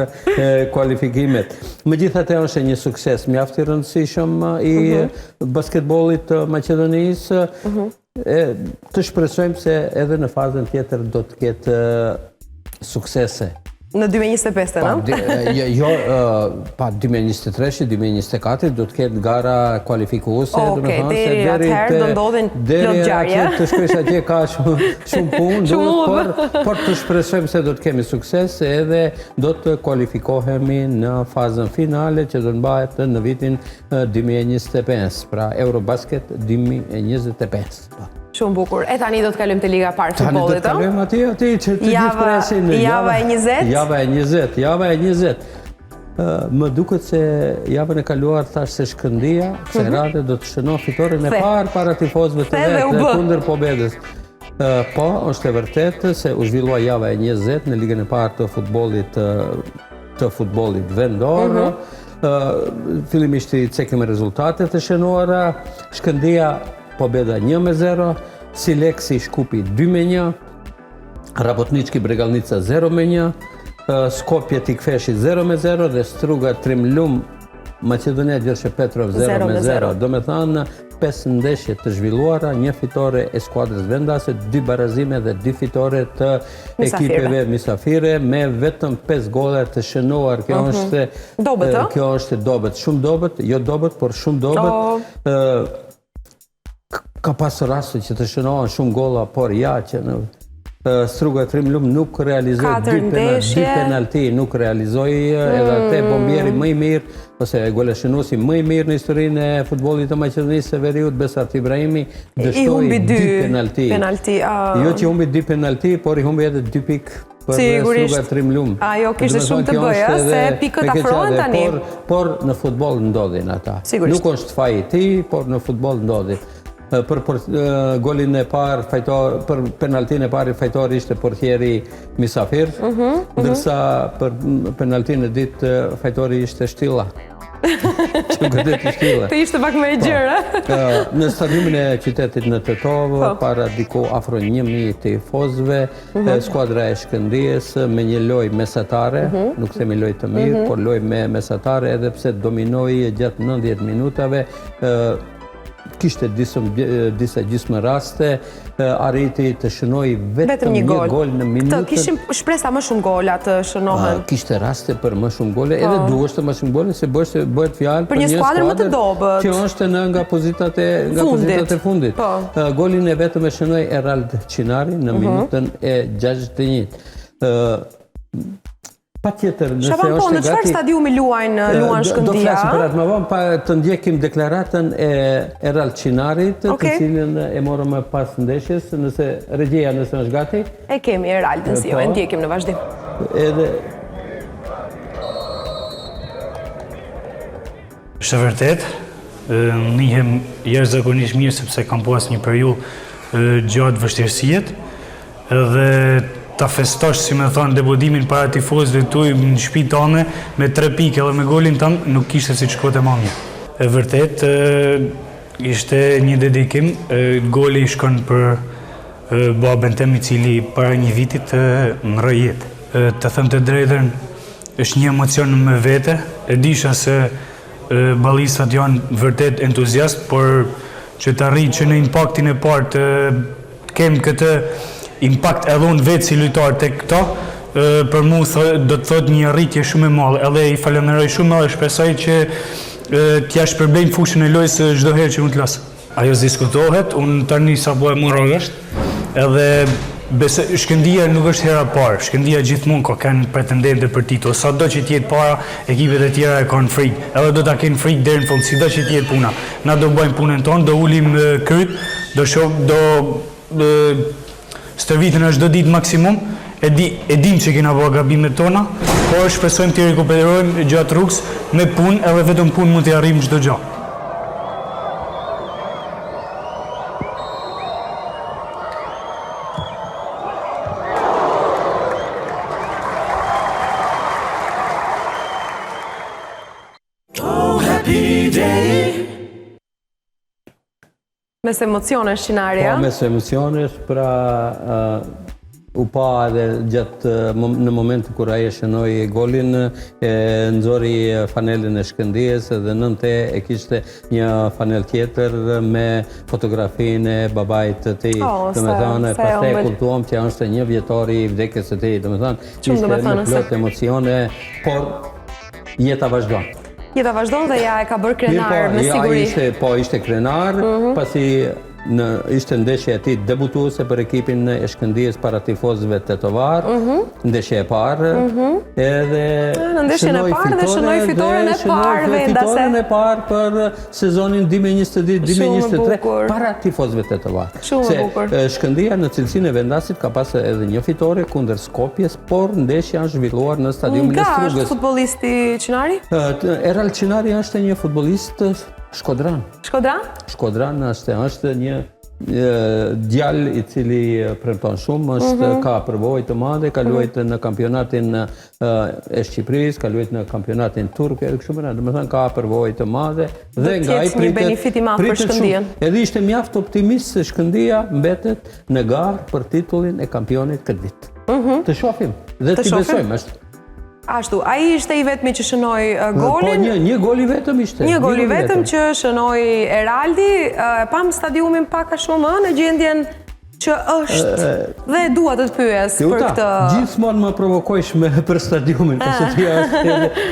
kualifikimet. Megjithatë është një sukses mjaft i rëndësishëm i basketbollit të Maqedonisë. Të shpresojmë se edhe në fazën tjetër do të ketë suksese. Në 2025, në? Jo, pa 2023, 2024 do të ketë gara kualifikuese. Okej, deri atëherë do ndodhin plot ngjarje. Deri të shkresh atje ka shumë punë, por të shpresojmë se do të kemi sukses edhe do të kualifikohemi në fazën finale që do të mbahet në vitin 2025, pra Eurobasket 2025. Shumë bukur. E tani do të kalojmë te liga e parë e futbollit, Tani do të kalojmë aty që të gjithë presin. Java e 20? Java e 20. Më duket se javën e kaluar thash se Shkëndia, Kserate do të shënon fitoren e parë para tifozëve të vetë kundër Pobedës. Po, është e vërtetë se u zhvillua java e 20 në ligën e parë të futbollit vendor. Fillimisht i cekim rezultatet e shënuara. Shkëndia Pobeda 1-0, Sileksi Shkupi 2-1, Rabotnički Bregalnica 0-1, Skopje Tikfeshi 0-0 dhe Struga Trimlum Macedonia Gjergje Petrov 0-0. Do me thënë 5 ndeshje të zhvilluara, 1 fitore e skuadrës vendase, 2 barazime dhe 2 fitore të ekipeve misafire me vetëm 5 gole të shënuar. Kjo është dobët, shumë dobët, jo dobët, por shumë dobët. Ka pasur raste që të shënohen shumë golla, por ja që në Struga Trimlum nuk realizoi dy penalti, nuk realizoi edhe atë bombieri më i mirë, ose goleshënuesi më i mirë në historinë e futbollit të Maqedonisë së Veriut, Besart Ibrahimi, dështoi 2 penalti. Jo që humbi 2 penalti, por i humbi edhe 2 pikë për Struga Trimlum. Ajo kishte shumë të bëja, se pikët afrohen tani. Por në futboll ndodhin ata. Nuk është faji i tij, por në futboll ndodhin. Për golin e parë, për penaltin e parë fajtori ishte portieri Misafir, ndërsa për penaltin e ditë fajtori ishte Shtilla. Të ishte pak me e gjërë. Në stadiumin e qytetit në Tetov, para diku afro 1000 tifozëve, skuadra e Shkëndijës me një lojë mesatare, nuk themi lojë të mirë, por lojë me mesatare, edhe pse dominoi gjatë 90 minutave, kishte disa gjysmë raste, arriti të shënoi vetëm një gol në minutën. Kishim shpresa më shumë gola të shënohen. Kishte raste për më shumë gole, edhe duheshte më shumë gole, se bëhet fjalë për një skuadër më të dobët. Që është nga pozitat e fundit. Golin e vetëm e shënoi Erald Çinari në minutën e 61. Patjetër, nëse është gati... Në çfarë stadiumi luan Shkëndia? Do flasim për atë më vonë, pa të ndjekim deklaratën e Erald Çinarit, të cilën e morëm pas ndeshjes, nëse regjia nëse është gati. E kemi Eraldin, si jo, e ndjekim në vazhdim. Edhe... Është vërtet, njihem jashtëzakonisht mirë sepse kam pas një periudhë gjatë vështirësijet, edhe ta festosh, si me thonë, debudimin para tifozëve tuaj në shtëpinë tënde me 3 pikë edhe me golin tënd, nuk kishte si të shkote më mirë. E vërtet, ishte një dedikim, goli shkon për babën tim, i cili para një vitit në rrjet. Të them të drejtën, është një emocion me vete, e disha se ballistat janë vërtet entuziast, por që të arrijë që në impaktin e parë të kem këtë impakt edhe unë vetë si lojtar tek këto, për mu do të thot një rritje shumë e madhe, edhe i falenderoj shumë edhe shpresoj që t'ja shpërblejmë fushën e lojës çdo herë që unë t'las. Ajo diskutohet, unë tani sapo e morr rresht, edhe Shkëndia nuk është hera parë, Shkëndia gjithmonë ka kanë pretendente për titull, sado që t'jetë para, ekipet e tjera e kanë frikë, edhe do ta kenë frikë deri në fund, sido që t'jetë puna. Na do bëjmë punën tonë, do ulim kryt, stërvitën është do ditë maksimum, e dim që kena bëha gabimet tona, por shpresojmë të rikuperojmë gjatë rrugës me punë, edhe vetëm punë mund të arrijmë çdo gjë. Oh, happy day. Mes emocionesh shinarja. Po, mes emocionesh, pra u pa edhe gjatë në momentin kur ai e shënoi golin, e nxori fanelën e Shkëndijës dhe nënte e kishte një fanel tjetër me fotografinë e babait të tij. Domethënë, pastaj e kuptuam që është një vjetor i vdekjes së tij, domethënë, ishte me plot emocione, por jeta vazhdon. Jeta vazhdon dhe ja e ka bërë krenar me siguri. Ishte krenar, pasi ishte ndeshja e tij debutuese për ekipin e Shkëndijës para tifozëve tetovar, ndeshja e parë, edhe në ndeshjen e parë dhe shënoi fitoren e parë vendase. Fitoren e parë për sezonin 2022-2023 para tifozëve tetovar. Shumë bukur. Shkëndija në cilësinë e vendasit ka pasur edhe një fitore kundër Skopjes, por ndeshja është zhvilluar në stadiumin e Strugës. Nga është futbollisti Çinari? Eral Çinari është një futbollist Shkodran. Shkodran? Shkodran është një djalë i cili premton shumë, ka përvojë të madhe, ka luajtur në kampionatin e Shqipërisë, ka luajtur në kampionatin turk, edhe kështu me radhë, domethënë ka përvojë të madhe dhe nga ai pritet një benefit i madh për Shkëndijën. Edhe ishte mjaft optimist se Shkëndija mbetet në garë për titullin e kampionit këtë vit. Të shohim dhe të besojmë është. Ashtu, ai ishte i vetmi që shënoi golin. Po, një gol i vetëm ishte. Një gol i vetëm që shënoi Eraldi. Pam stadiumin pak a shumë në gjendjen që është dhe dua të pyes për këtë. Gjithmonë më provokojsh për stadiumin, pasi ti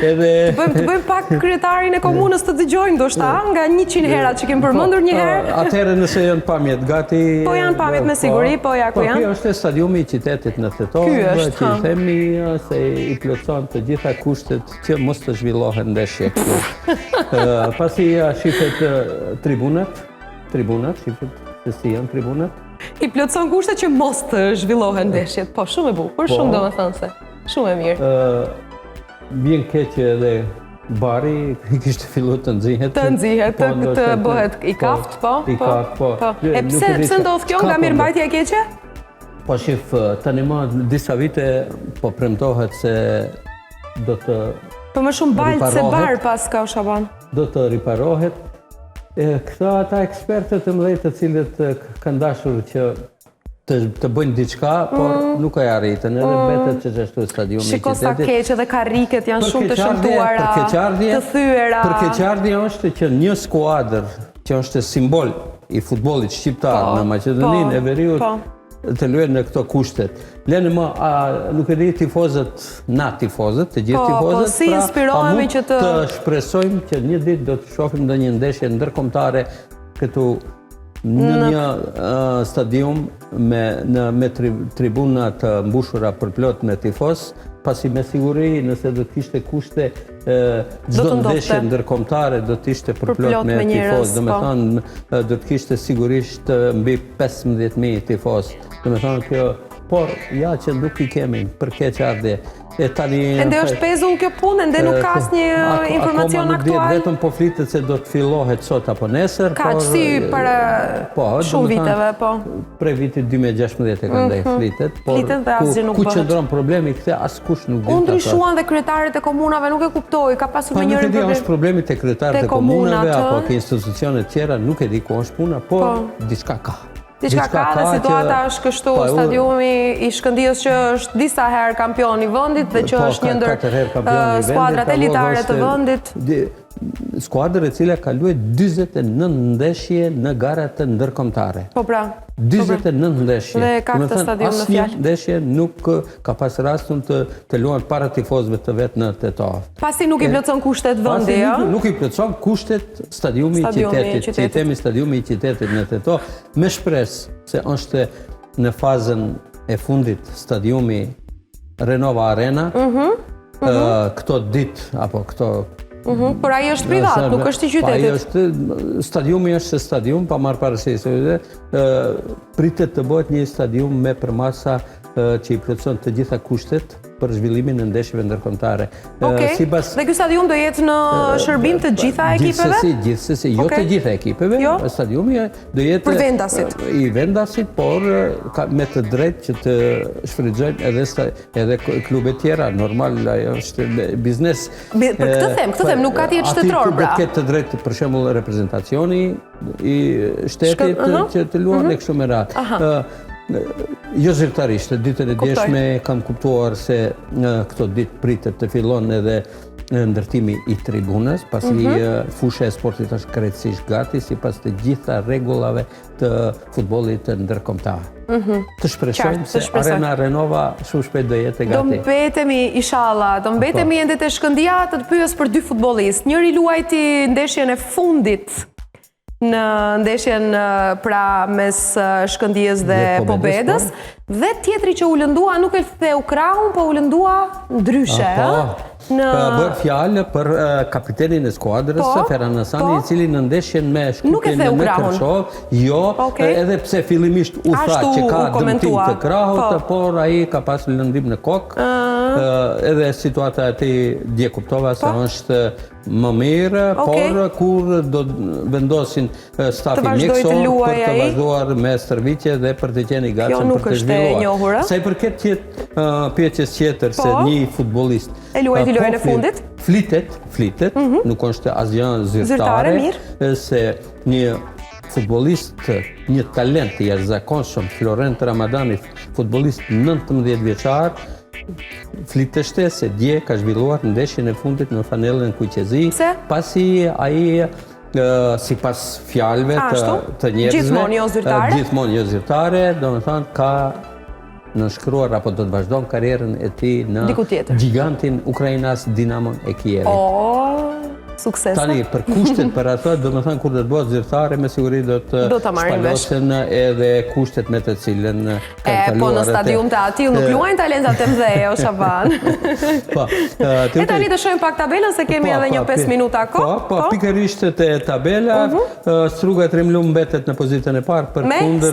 edhe të bëjmë pak kryetarin e komunës të dëgjojmë ndoshta nga 100 herat që kemi përmendur një herë. Atëherë nëse janë pamjet gati. Po janë pamjet me siguri, po ja ku janë. Ky është stadiumi i qytetit në Tetov, që i themi se i plotson të gjitha kushtet që mos të zhvillohen ndeshje këtu. Pasi shifet tribunat, shifet se si janë tribunat. I plotson kushtet që mos të zhvillohen ndeshjet. Po, shumë e bukur, shumë domethënëse. Shumë e mirë. Vjen keq edhe bari kishte filluar të nxihet. Të nxihet, të bëhet i kaft, po. I kaft, po. E pse ndodh kjo nga mirëmbajtja e keqe? Po shif, tani më disa vite po premtohet se do të Po më shumë baltë se bar pas ka Shaban. Do të riparohet. Këta ata ekspertët e mëdhenj të cilët kanë dashur që të bëjnë diçka, por nuk e arritën, edhe mbetet që ashtu stadiumi i qytetit. Shiko sa keq, edhe karriket janë shumë të shëmtuara, të thyera. Përkeqardhja është që një skuadër që është simbol i futbollit shqiptar në Maqedoninë e Veriut të luajë në këto kushtet. Lënë më, nuk e di tifozët, të gjithë tifozët, po si inspirohemi që të shpresojmë që një ditë do të shohim ndonjë ndeshje ndërkombëtare këtu në një stadium me tribuna të mbushura përplot me tifoz, pasi me siguri nëse do të kishte kushte çdo ndeshje ndërkombëtare do të ishte përplot me tifoz, domethënë do të kishte sigurisht mbi 15.000 tifoz. Domethënë kjo, por ja që nuk i kemi për keqardhje. Ende është pezull kjo punë, ende nuk ka asnjë informacion aktual. Vetëm po flitet se do të fillohet sot apo nesër. Ka si para shumë viteve, po. Prej vitit 2016 e ka ndaj flitet, por ku qëndron problemi këtë askush nuk di. U ndryshuan dhe kryetarët e komunave, nuk e kuptoj, ka pasur një problem. Nuk e di është problemi te kryetarët e komunave apo ke institucionet tjera, nuk e di ku është puna, por diçka ka. Diçka ka dhe situata është kështu, stadiumi i Shkëndijës që është disa herë kampion i vendit dhe që është një ndër skuadrat elitare të vendit. Skuadër e cila ka luajtur 49 ndeshje në gara të ndërkombëtare. Po pra. 49 ndeshje. Dhe ka këtë stadium në fjalë. Asnjë ndeshje nuk ka pas rastin të luajë para tifozëve të vet në Tetov. Pasi nuk i plotson kushtet vendi, jo? Nuk i plotson kushtet stadiumi i qytetit. Që i themi stadiumi i qytetit në Tetov, me shpresë se është në fazën e fundit stadiumi Renova Arena. Këto ditë apo këto por ai është privat, nuk është i qytetit. Stadiumi është stadium, pa marrë parasysh se pritet të bëhet një stadium me përmasa që i plotëson të gjitha kushtet për zhvillimin e ndeshjeve ndërkombëtare. Dhe ky stadium do jetë në shërbim të gjitha ekipeve? Gjithsesi, jo të gjitha ekipeve. Stadiumi do jetë për vendasit. I vendasit, por me të drejtë që të shfrytëzojnë edhe klube tjera. Normal, ajo është biznes. Për këtë them, nuk ka të jetë shtetëror, pra. Aty do ketë të drejtë, për shembull, reprezentacioni i shtetit që të luan e kështu me radhë. Jo zyrtarisht, ditën e djeshme kam kuptuar se këto ditë pritet të fillon edhe ndërtimi i tribunës, pasi fusha e sportit është krejtësisht gati, sipas të gjitha rregullave të futbollit ndërkombëtar. Të shpresojmë se Arena Renova shumë shpejt do jetë gati. Do mbetemi, inshallah, do mbetemi ende te Shkëndija të pyes për dy futbollistë. Njëri luajti ndeshjen e fundit në ndeshjen pra mes Shkëndijës dhe Pobedës, dhe tjetri që u lëndua nuk e theu krahun, po u lëndua ndryshe. Bërë fjalë për kapitenin e skuadrës, Ferhan Hasani, i cili në ndeshjen me Shkupin në Kërshov, edhe pse fillimisht u tha që ka dëmtim të krahut, por ai ka pas lëndim në kokë, edhe situata e tij dje kuptova se është më mirë, por kur do vendosin stafi mjekësor për të vazhduar me stërvitje dhe për të qenë i gatshëm për të zhvilluar. Sa i përket pyetjes tjetër se një futbollist e luajti lojën e fundit? Flitet, nuk është asgjë zyrtare, se një futbollist, një talent i jashtëzakonshëm, Florent Ramadani, futbollist 19 vjeçar, fliteshte se dje ka zhvilluar ndeshjen e fundit në fanellën Kuqezi, pasi ai sipas fjalëve të njerëzve, gjithmonë jo zyrtare, domethënë ka nënshkruar apo do të vazhdon karrierën e tij në gigantin ukrainas Dinamo e Kievit. Suksese. Tani, për kushtet për ato, do të thënë kur do të bëhet zyrtare, me siguri do të shpalosen edhe kushtet me të cilën kanë kaluar. Po në stadium të atill nuk luajnë talentat e mëdhenj, o Shaban. E tani të shohim pak tabelën, se kemi edhe një 5 minuta kohë. Po, pikërisht te tabela, Struga Trimlum mbetet në pozitën e parë përkundër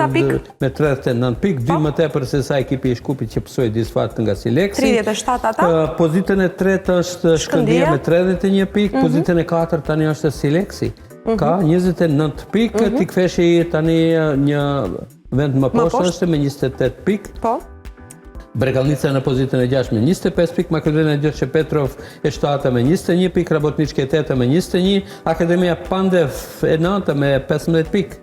me 39 pikë, 2 më tepër se sa ekipi i Shkupit që pësoi disfat nga Sileksi. 37 ata. Pozitën e tretë është Shkëndija me 31 pikë, pozitën e 4 tani është Sileksi. Ka 29 pikë, Tikfeshi tani një vend më poshtë është me 28 pikë. Po. Bregalnica në pozitën e 6 me 25 pikë, Makedonia Gjorçe Petrov e 7 me 21 pikë, Rabotnički e 8 me 21, Akademia Pandev e 9 me 15 pikë.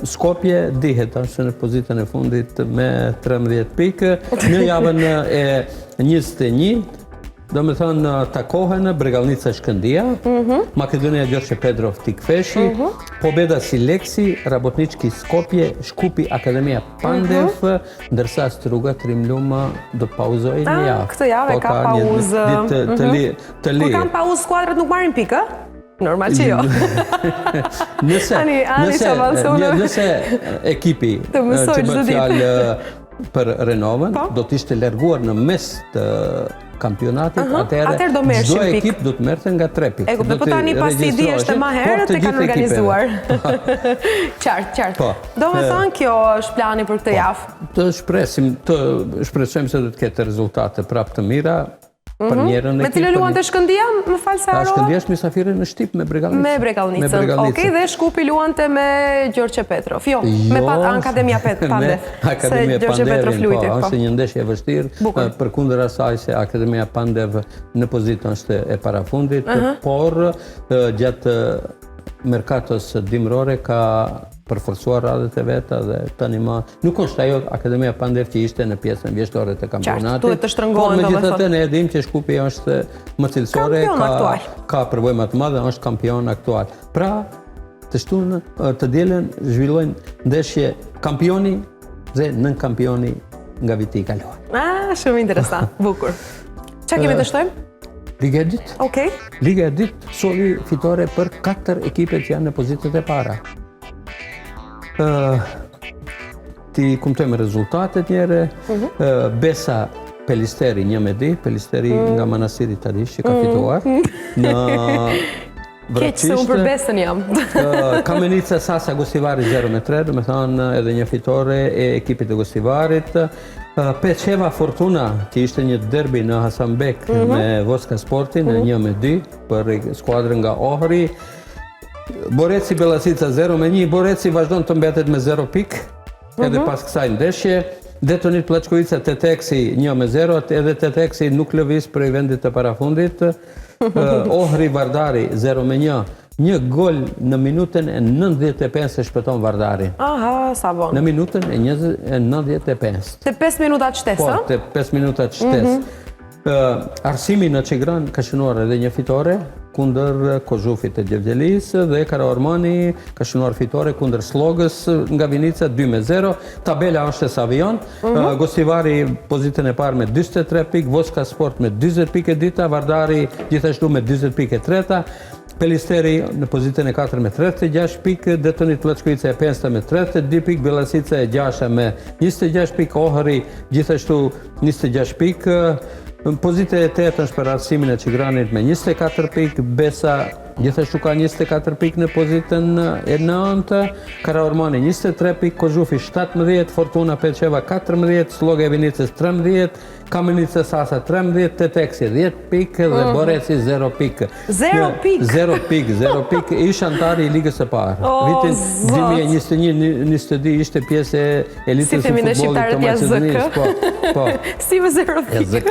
Skopje dihet është në pozitën e fundit me 13 pikë, në javën e 21, do me thënë takohen Bregalnica Shkëndija, Makedonia Gjorçe Petrov Tikfeshi, Pobeda Sileksi, Rabotnički Skopje, Shkupi Akademia Pandev, ndërsa Struga Trimlum do të pauzoj një javë. Këtë javë ka pauzë. Kur kanë pauzë skuadrat nuk marrin pikë? Normal që jo. Nëse ekipi që bërë fjalë për Renovën do të ishte larguar në mes të kampionatit, atëherë çdo ekip do të merrte nga 3 pikë. E kuptoj, po tani pasi dihesh më herët e kanë organizuar. Qartë. Domethënë kjo është plani për këtë javë. Të shpresojmë se do të ketë rezultate prapë të mira. Me cilë luan të Shkëndija, më falë se harova? Shkëndija është misafire në Shtip me Bregalnicën. Me Bregalnicën, okej, dhe Shkupi luan të me Gjorçe Petrov. Jo, me Akademia Pandev. Akademia Pandevin, po, është një ndeshje e vështirë, përkundër asaj se Akademia Pandev në pozitën është e parafundit, por gjatë merkatos dimrore ka përforcuar radhët e veta dhe tani më nuk është ajo Akademia Pandev që ishte në pjesën vjeshtore të kampionatit. Duhet të shtrëngohen, domethënë. Megjithatë ne e dimë që Shkupi është më cilësore, ka përvojë më të madhe, është kampion aktual. Pra, të shtunë, të dielën zhvillojnë ndeshje kampioni dhe nën kampioni nga viti i kaluar. Shumë interesant, bukur. Çfarë kemi të shtojmë? Liga e dytë. Okej. Liga e dytë soli fitore për 4 ekipet që janë në pozitët e para. Ti kumtojmë rezultatet njëre, Besa Pelisteri 1-2, Pelisteri nga Manastiri Tadish që ka fituar, në Keq se unë për besën jam. Kamenica Sasa Gostivari 0-3, do me thonë edhe një fitore e ekipit e Gostivarit. Pečeva Fortuna, që ishte një derbi në Hasanbek me Voska Sportin, 1-2 për skuadrën nga Ohri. Boreci Bellasica 0-1, Boreci vazhdon të mbetet me 0 pik, edhe pas kësaj ndeshje. Detonit Plaçkovica Teteksi 1-0, edhe Teteksi nuk lëviz për vendit të parafundit. Ohri Vardari 0-1, një gol në minutën e 95 e shpëton Vardari. Aha, sa bon. Në minutën e 95. Te 5 minuta qtes, Po, te 5 minuta qtes. Arsimi në Çegran ka shënuar edhe një fitore kundër Kozhufit të Gjevgjelis dhe Karaormani ka shënuar fitore kundër Slogës nga Vinica 2-0. Tabela është e Savion. Gostivari pozitën e parë me 43 pik, Voska Sport me 20 pik e dita, Vardari gjithashtu me 20 pik e treta. Pelisteri në pozitën e 4 me 36 pik, Detonit Plaçkovica e 5 me 32 pik, Bellasica e 6 me 26 pik, Ohri gjithashtu 26 pik. Pozitën e 8 është për Arsimin e Çegranit me 24 pik, Besa gjithashtu ka 24 pik në pozitën e 9, Karaormani 23 pik, Kozhufi 17, Fortuna Pečeva 14, Sloga e Vinicës 13, Kamenica Sasa 13, Teteksi 10 pik dhe Boreci 0 pik. 0 pik? 0 pik, 0 pik. Ish antari i ligës së parë. Vitin 2021-22 ishte pjesë e elitës së futbollit të Maqedonisë. Po. Si me 0 pik?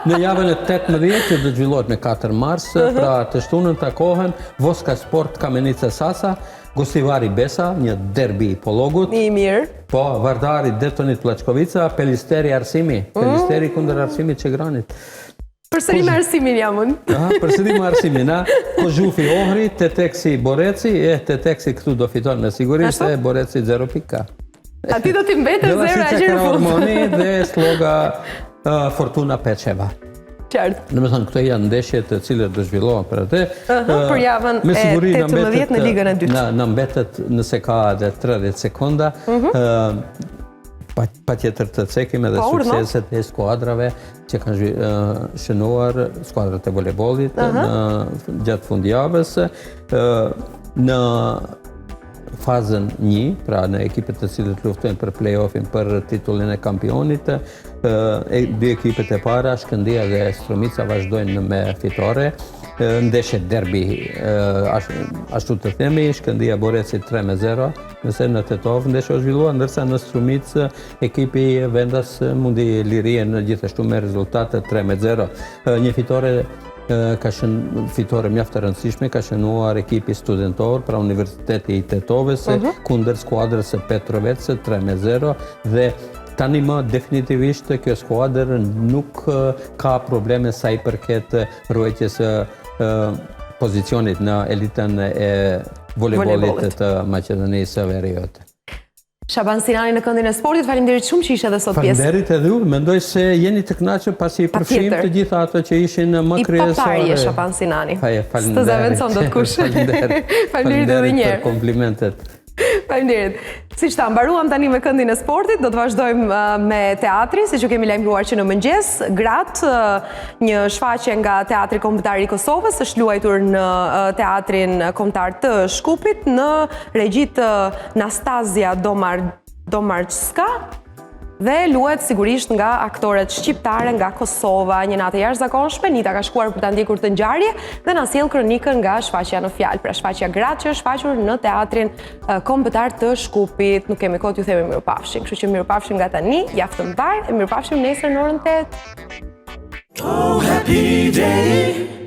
Në javën e 18 që do zhvillohet me 4 mars, pra të shtunën takohen Voska Sport Kamenica Sasa, Gostivari Besa, një derbi i Pologut. I mirë. Po, Vardari Detonit Plaçkovica, Pelisteri Arsimi. Pelisteri kundër Arsimit Çegranit. Përsëri me Arsimin jam unë. Përsëri me Arsimin, Kozhufi Ohri, Teteksi Boreci, Teteksi këtu do fiton me sigurisht, e Boreci 0 pika. Ati do t'i mbetë 0 a gjërë Karaormani dhe Sloga Fortuna Pečeva. Qartë. Në me thënë, këto janë ndeshjet të cilët do zhvillohen për atë. Për javën e 18 në ligën e dytë. Në mbetet nëse ka edhe 30 sekonda, pa tjetër të cekim edhe sukseset e skuadrave që kanë shënuar, skuadrat e volejbollit gjatë fundjavës. Në fazën 1, pra në ekipet të cilët luftojnë për play-offin për titullin e kampionit, dy ekipet e para, Shkëndia dhe Strumica vazhdojnë me fitore. Ndeshje derbi, ashtu të themi, Shkëndia Boreci 3-0, nëse në Tetov ndeshje o zhvilluar, ndërsa në Strumic ekipi vendas mundi lirien gjithashtu me rezultate 3-0. Një fitore mjaft të rëndësishme ka shënuar ekipi studentor pra Universiteti i Tetovës kundër skuadrës së Petrovecë 3-0 dhe tani më definitivisht kjo skuadër nuk ka probleme sa i përket ruajtjes pozicionit në elitën e volejbollit të Maqedonisë së Veriut. Shaban Sinani në këndin e sportit, faleminderit shumë që ishe edhe sot pjesë. Faleminderit edhe unë, mendoj se jeni të kënaqur pasi përfshim të gjitha ato që ishin më kryesore. I paparje Shaban Sinani. Faleminderit. Së zëvendëson do të kush. Faleminderit edhe një herë. Për komplimentet. Faleminderit. Siç ta mbaruam tani me këndin e sportit, do të vazhdojmë me teatrin, siç u kemi lajmëruar që në mëngjes, gratë, një shfaqje nga Teatri Kombëtar i Kosovës është luajtur në Teatrin Kombëtar të Shkupit në regji të Nastazia Domarçska dhe luhet sigurisht nga aktoret shqiptare nga Kosova, një natë e jashtëzakonshme. Nita ka shkuar për ta ndjekur të ngjarje dhe na sjell kronikën nga shfaqja në fjalë. Pra shfaqja gratë që është shfaqur në Teatrin Kombëtar të Shkupit. Nuk kemi kohë t'ju themi mirupafshim, kështu që mirupafshim nga tani, javë të mbar, e mirupafshim nesër në orën 8. Oh, happy day.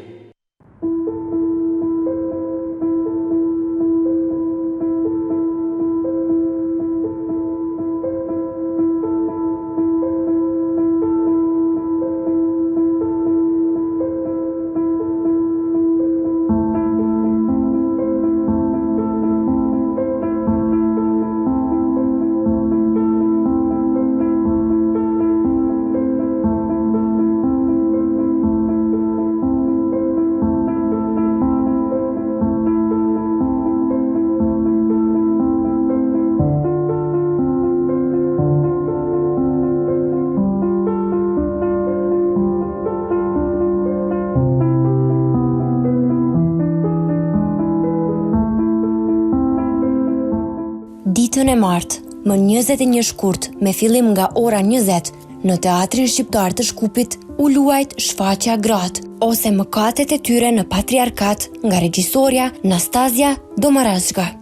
Ditën e martë, më 21 shkurt, me fillim nga ora 20, në Teatrin Shqiptar të Shkupit u luajt Shfaqja Gratë, ose Mëkatet e tyre në Patriarkat nga regjisorja Nastazja Domarazhga.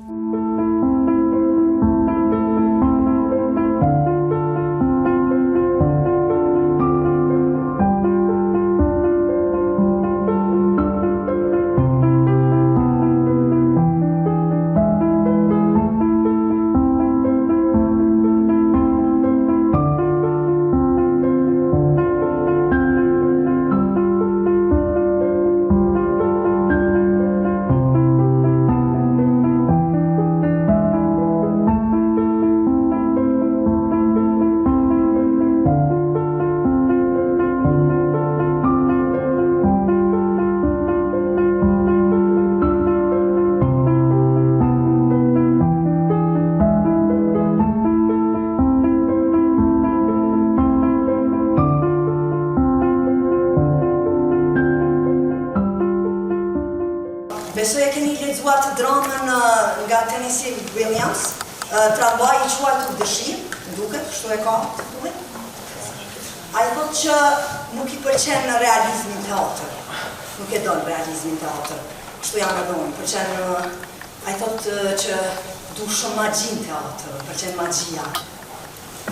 Besoj e keni lexuar të dramën nga Tennessee Williams, Tramvaj I quajtur dëshirë, duket, kështu e ka të thuhet. Ai thotë që nuk I pëlqen në realizmin teatër. Nuk e don realizmin teatër. Kështu jam e don, pëlqen ai thotë që du shumë magjin teatër, pëlqen magjia.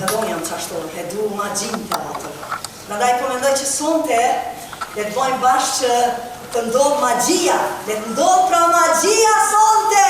E don jam çashtu, e du magjin teatër. Prandaj po mendoj që sonte le të bëjmë bashkë që të ndodhë magjia, le të ndodhë pra magjia sonte!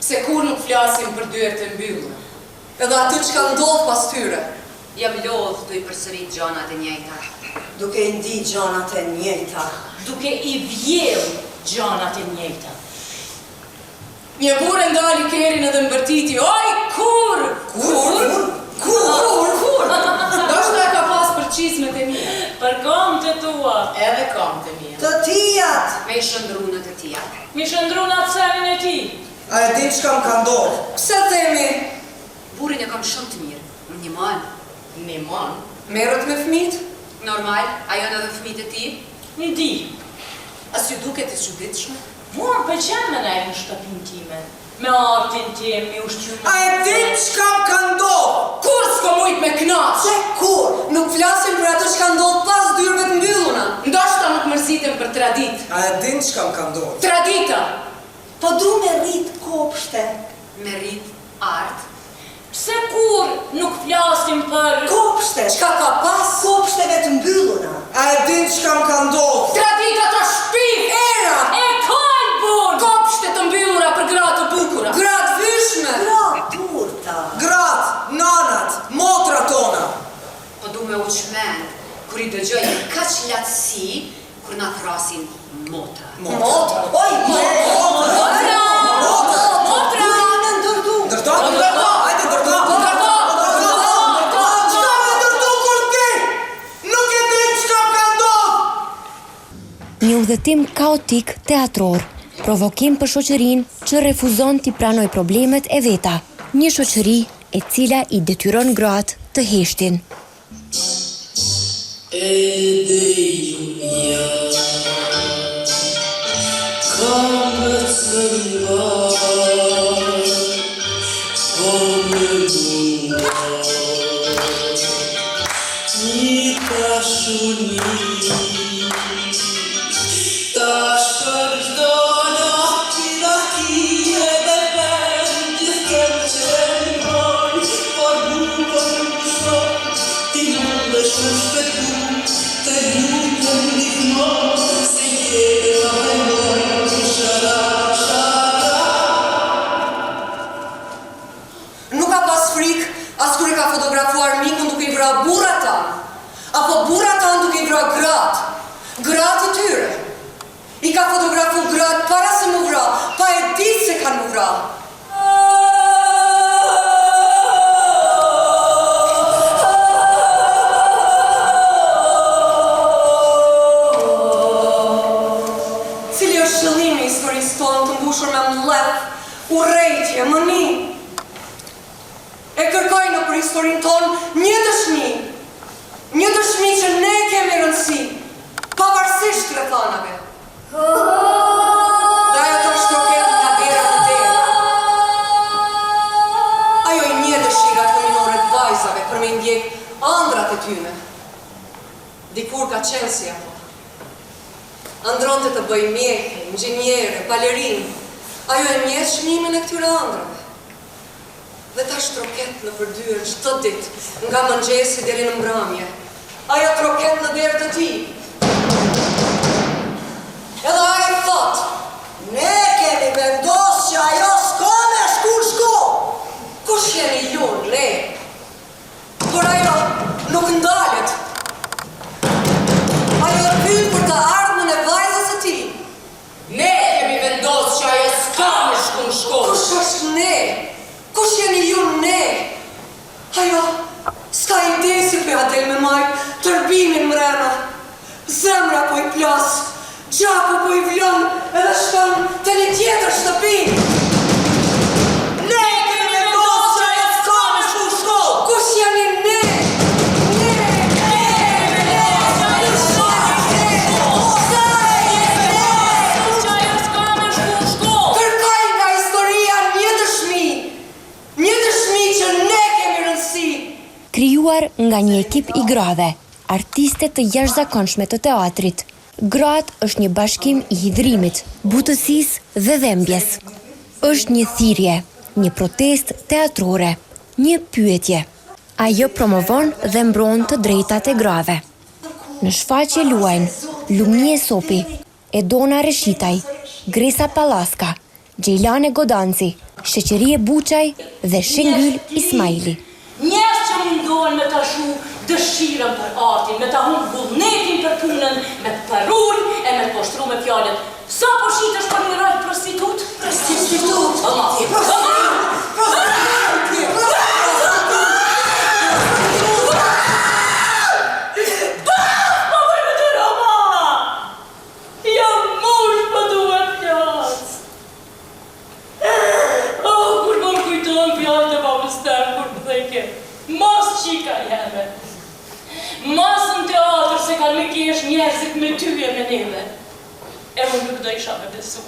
Se kur nuk flasim për dyert e mbyllur, edhe aty që ka ndodhë pas tyre. Jam lodh të I përsërit gjanat e njëjta. Duke I ndi gjanat e njëjta. Duke I vjell gjanat e njëjta. Një burë ndali kerin edhe mbërtiti, oj, kur? Kur? Dashta e ka pas për qismet e mija. Për kamët e tua. Edhe kamët e mija. Të tijat. Me I shëndru në të tijat. Mi shëndru në atë serin e ti. A e din çka më ka ndodhur? Pse themi? Burin e kam shumë të mirë. Një man. Një man? Merët me fmit? Normal, a janë edhe fmit e ti? Ndi. As ju duket I çuditshme? Mua më pëlqen me nejë në shtëpin time. Me artin tim, me ushqymë. A e din çka më ka ndodhur? Kur s'ko mujt me knaq? Se kur? Nuk flasim për atë që ka ndodhur pas dyrëve të mbylluna. Ndoshta nuk mërzitem për tradit. A e din çka më ka ndodhur? Tradita. Po du me rrit kopshte. Me rrit art. Pse kur nuk flasim për... Kopshte. Çka ka pas? Kopshteve të mbylluna. A e din çka më ka ndodhur. Tradita të shpif! Era! E kanë bun! Kopshte të mbyllura për gratë të bukura. Gratë vyshme! Gratë turta! Gratë, nanat, motrat tona! Po du me uqmen, kur i dëgjoj kaq latësi, kur na thrasin motra. Motra! Oj, motra! Motra! Ndërto? Hajde ndërto! Çka me ndërto kur ti? Nuk e di çka ka ndodhur! Një udhëtim kaotik teatror, provokim për shoqërinë që refuzon t'i pranoj problemet e veta, një shoqëri e cila i detyron gratë të heshtin. Nuk ka pas frikë as kur e ka fotografuar mikun duke i vrarë burrat tanë, apo burrat tanë duke i vrarë gratë. Gratë të tyre. I ka fotografuar gratë para se mu vra, pa e ditë se kanë mu vra. Cili është qëllimi i historisë tonë të mbushur me mlef, urrejtje, mëni? E kërkoj në për historinë tonë një dëshmi që ne kemi rëndësi, pavarësisht rrethanave. Dhe ajo të shtroket nga dera të dera. Ajo i një dëshirat fëminore të vajzave për me ndjek ëndrat e tyne. Dikur ka qenë si apo. Andronte të bëj mjekë, inxhinjere, balerinë. Ajo e njeh shënimin e këtyre ëndrave. Dhe ta shtroket në përdyrën çdo ditë, nga mëngjesi deri në mbrëmje. Ajo troket në derë të tij. Edhe ai thot, Ne kemi vendosur që ajo s'ka me shku. kush jeni ju, ne? Por ajo nuk ndalet. Ajo pyet për të ardhmen e vajzës së tij. Ne kemi vendosur që ajo s'ka me shku në shkollë. Kush është ne? Kush jeni ju ne? Ajo s'ka ide si për ja del me majt tërbimin mrena. Zemra po i plas, gjaku po i vlon, edhe shkon të një tjetër shtëpi. Ne kemi vendosur që ajo s'ka me shku në shkollë. Kush jeni ne? Kërkoj nga historia një dëshmi që ne kemi rëndësi. Krijuar nga një ekip i grave, artiste të jashtëzakonshme të teatrit, Gratë është një bashkim i hidhrimit, butësisë dhe dhembjes. Është një thirrje, një protestë teatrore, një pyetje. Ajo promovon dhe mbron të drejtat e grave. Në shfaqje luajnë Lumnie Sopi, Edona Reshitaj, Gresa Pallaska, Gjejlane Godanci, Sheqerie Buçaj dhe Shenghyl Ismaili. Njerëz që mundohen me ta shu dëshirën për artin, me ta humbë vullnetin për punën, me të paruj e me të poshtru me fjallet. Sa po shitesh për një rajt prostitut? Prostitut? Mos qika jeme. Mos në teatr se kanë me kesh njerëzit me tyje me neve. E unë nuk do isha me besu.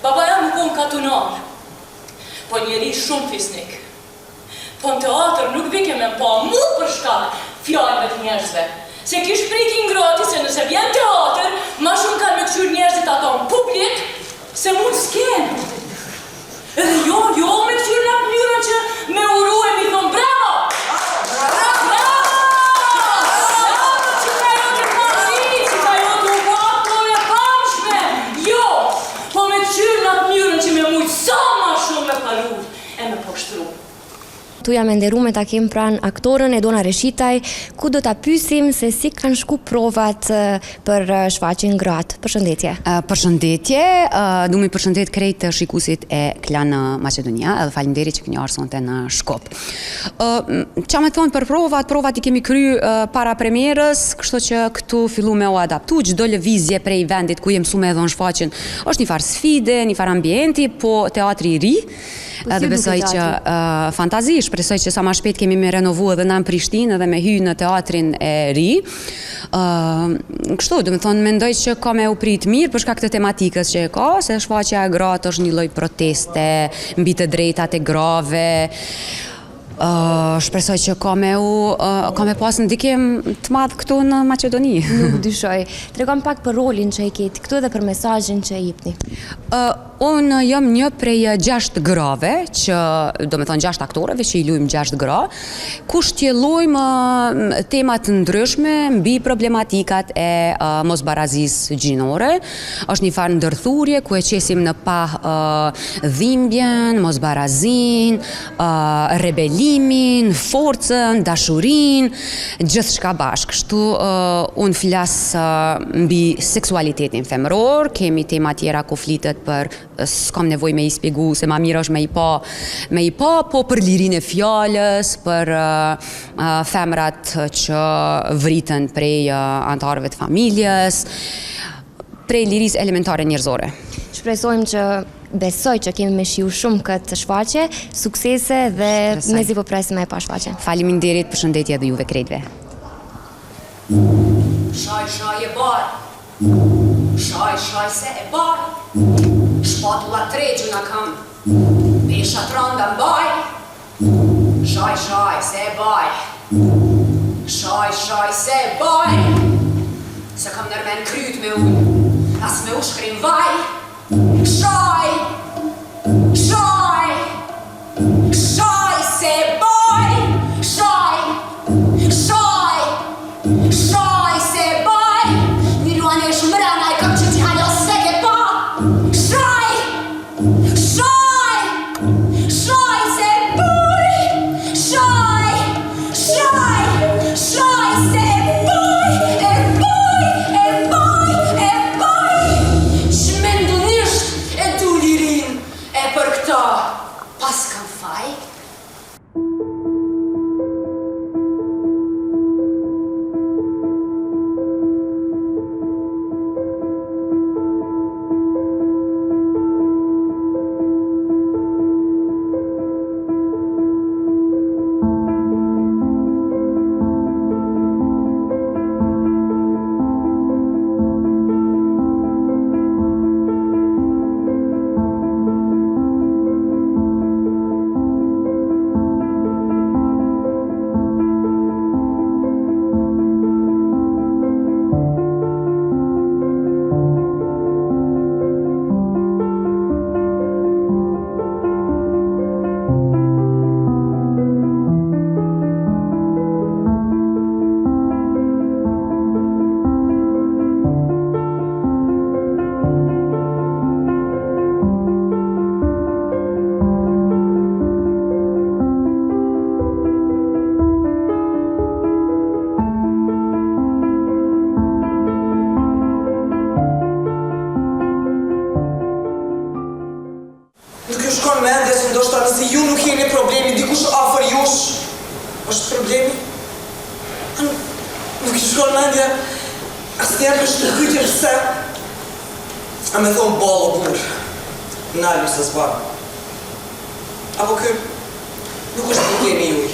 Baba jam nuk unë katunar, po njeri shumë fisnik. Po në teatr nuk vike me pa mu për shkallë fjallëve të njerëzve. Se kish prikin grati se nëse vjen teatr, ma shumë kanë me këqyr njerëzit ato në publik, se mund s'kenë. Edhe jo me këqyr në mënyrën që me uruem i thonë bravo! Bravo! Tu jam e nderuar ta kem pranë aktorën Edona Reshitaj, ku do ta pyesim se si kanë shku provat për shfaqjen gratë. Përshëndetje. Përshëndetje, du mi përshëndet krejt shikuesit e Klan Maqedonia, edhe faleminderit që keni ardhur sonte në Shkop. Qa me thonë për provat i kemi kry para premierës, kështu që këtu fillu me u adaptu, çdo lëvizje prej vendit ku jem mësu me dhon shfaqjen, është një farë sfide, një farë ambienti, po teatri i ri. Edhe besoj që fantazi, shpresoj që sa ma shpejt kemi me renovu edhe në Prishtinë edhe me hy në teatrin e ri. Kështu, do me thonë, mendoj që ka me u prit mirë për shkak të tematikës që e ka, se shfaqja e gratë është një lloj proteste mbi të drejtat e grave. Shpresoj që ka me pas ndikim të madh këtu në Maqedoni. Nuk dyshoj. Tregom pak për rolin që i keti këtu dhe për mesazhin që i jepni. Unë jam një prej 6 grave, që do me thonë 6 aktorëve që i luajmë 6 gra, ku shtjellojmë temat ndryshme mbi problematikat e mosbarazisë gjinore. Është një farë ndërthurje ku e qesim në pah dhimbjen, mosbarazin, rebelimin, forcën, dashurin, gjithçka bashkë. Kështu unë flas mbi seksualitetin femëror, kemi tema tjera ku flitet për s'kam nevoj me i spjegu se ma mirë është me i pa, po për lirin e fjallës, për femrat që vritën prej antarëve të familjes, prej liris elementare njerëzore. Shpresojmë që besoj që kemi me shiu shumë këtë shfaqje, suksese dhe mezi po presim e pa shfaqje. Faleminderit, përshëndetje edhe juve krejtve. Shaj e barë, shaj se e barë, shpatula tregjë në kam, pesha tranda mbaj, shaj se e baj, shaj se e baj, se kam nërmen kryt me uj, as me u shkrim vaj, shaj se e baj, shaj se e baj, një luan e shumrena e kam që t'i haljo se ke pa, shaj se e baj, shaj se e baj, shmendunisht e du lirin e për këta pas kam faj. Shkon mendje se ndoshta nëse ju nuk keni problemi, dikush afër jush është problemi. Nuk i shkon mendje asnjëherë për shkëlqytje pse. A me thonë ballë o burr, nalë se s'bar. Apo ky nuk është problemi juj.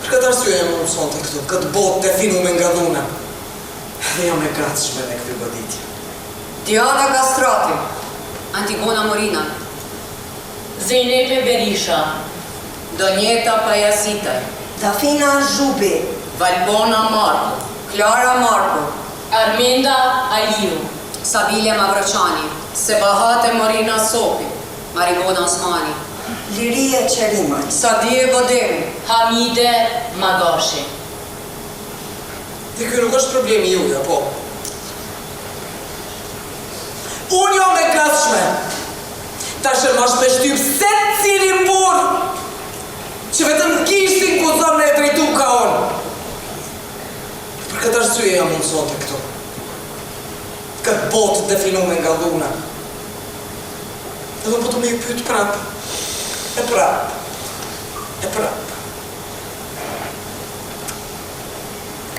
Për këtë arsye jam unë sonte këtu, këtë botë të filmu me nga dhuna. Dhe jam e gatshme me këtë goditje. Diana Kastrati, Antigona Morina, Zeynep Berisha, Donjeta Pajasitaj, Dafina Zhubi, Valbona Marko, Klara Marko, Armenda Aliu, Sabile Mavroqani, Sebahate Morina Sopi, Marigona Osmani, Lirie Qerimaj, Sadie Godemi, Hamide Magashi. Dhe kjo nuk është problemi juja, po. Unë jam e gatshme ta shërmash me shtyp se cili që vetëm gishtin ku zonë e drejtu ka unë. Për këtë arsye jam unë sot e këtu. Këtë botë definume nga dhuna. Edhe po të me i pytë prapë. E prapë. E prapë.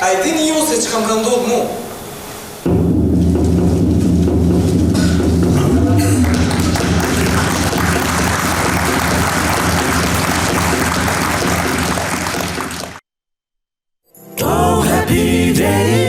A e dini ju se që kam ka ndodhë mu? Oh, happy day.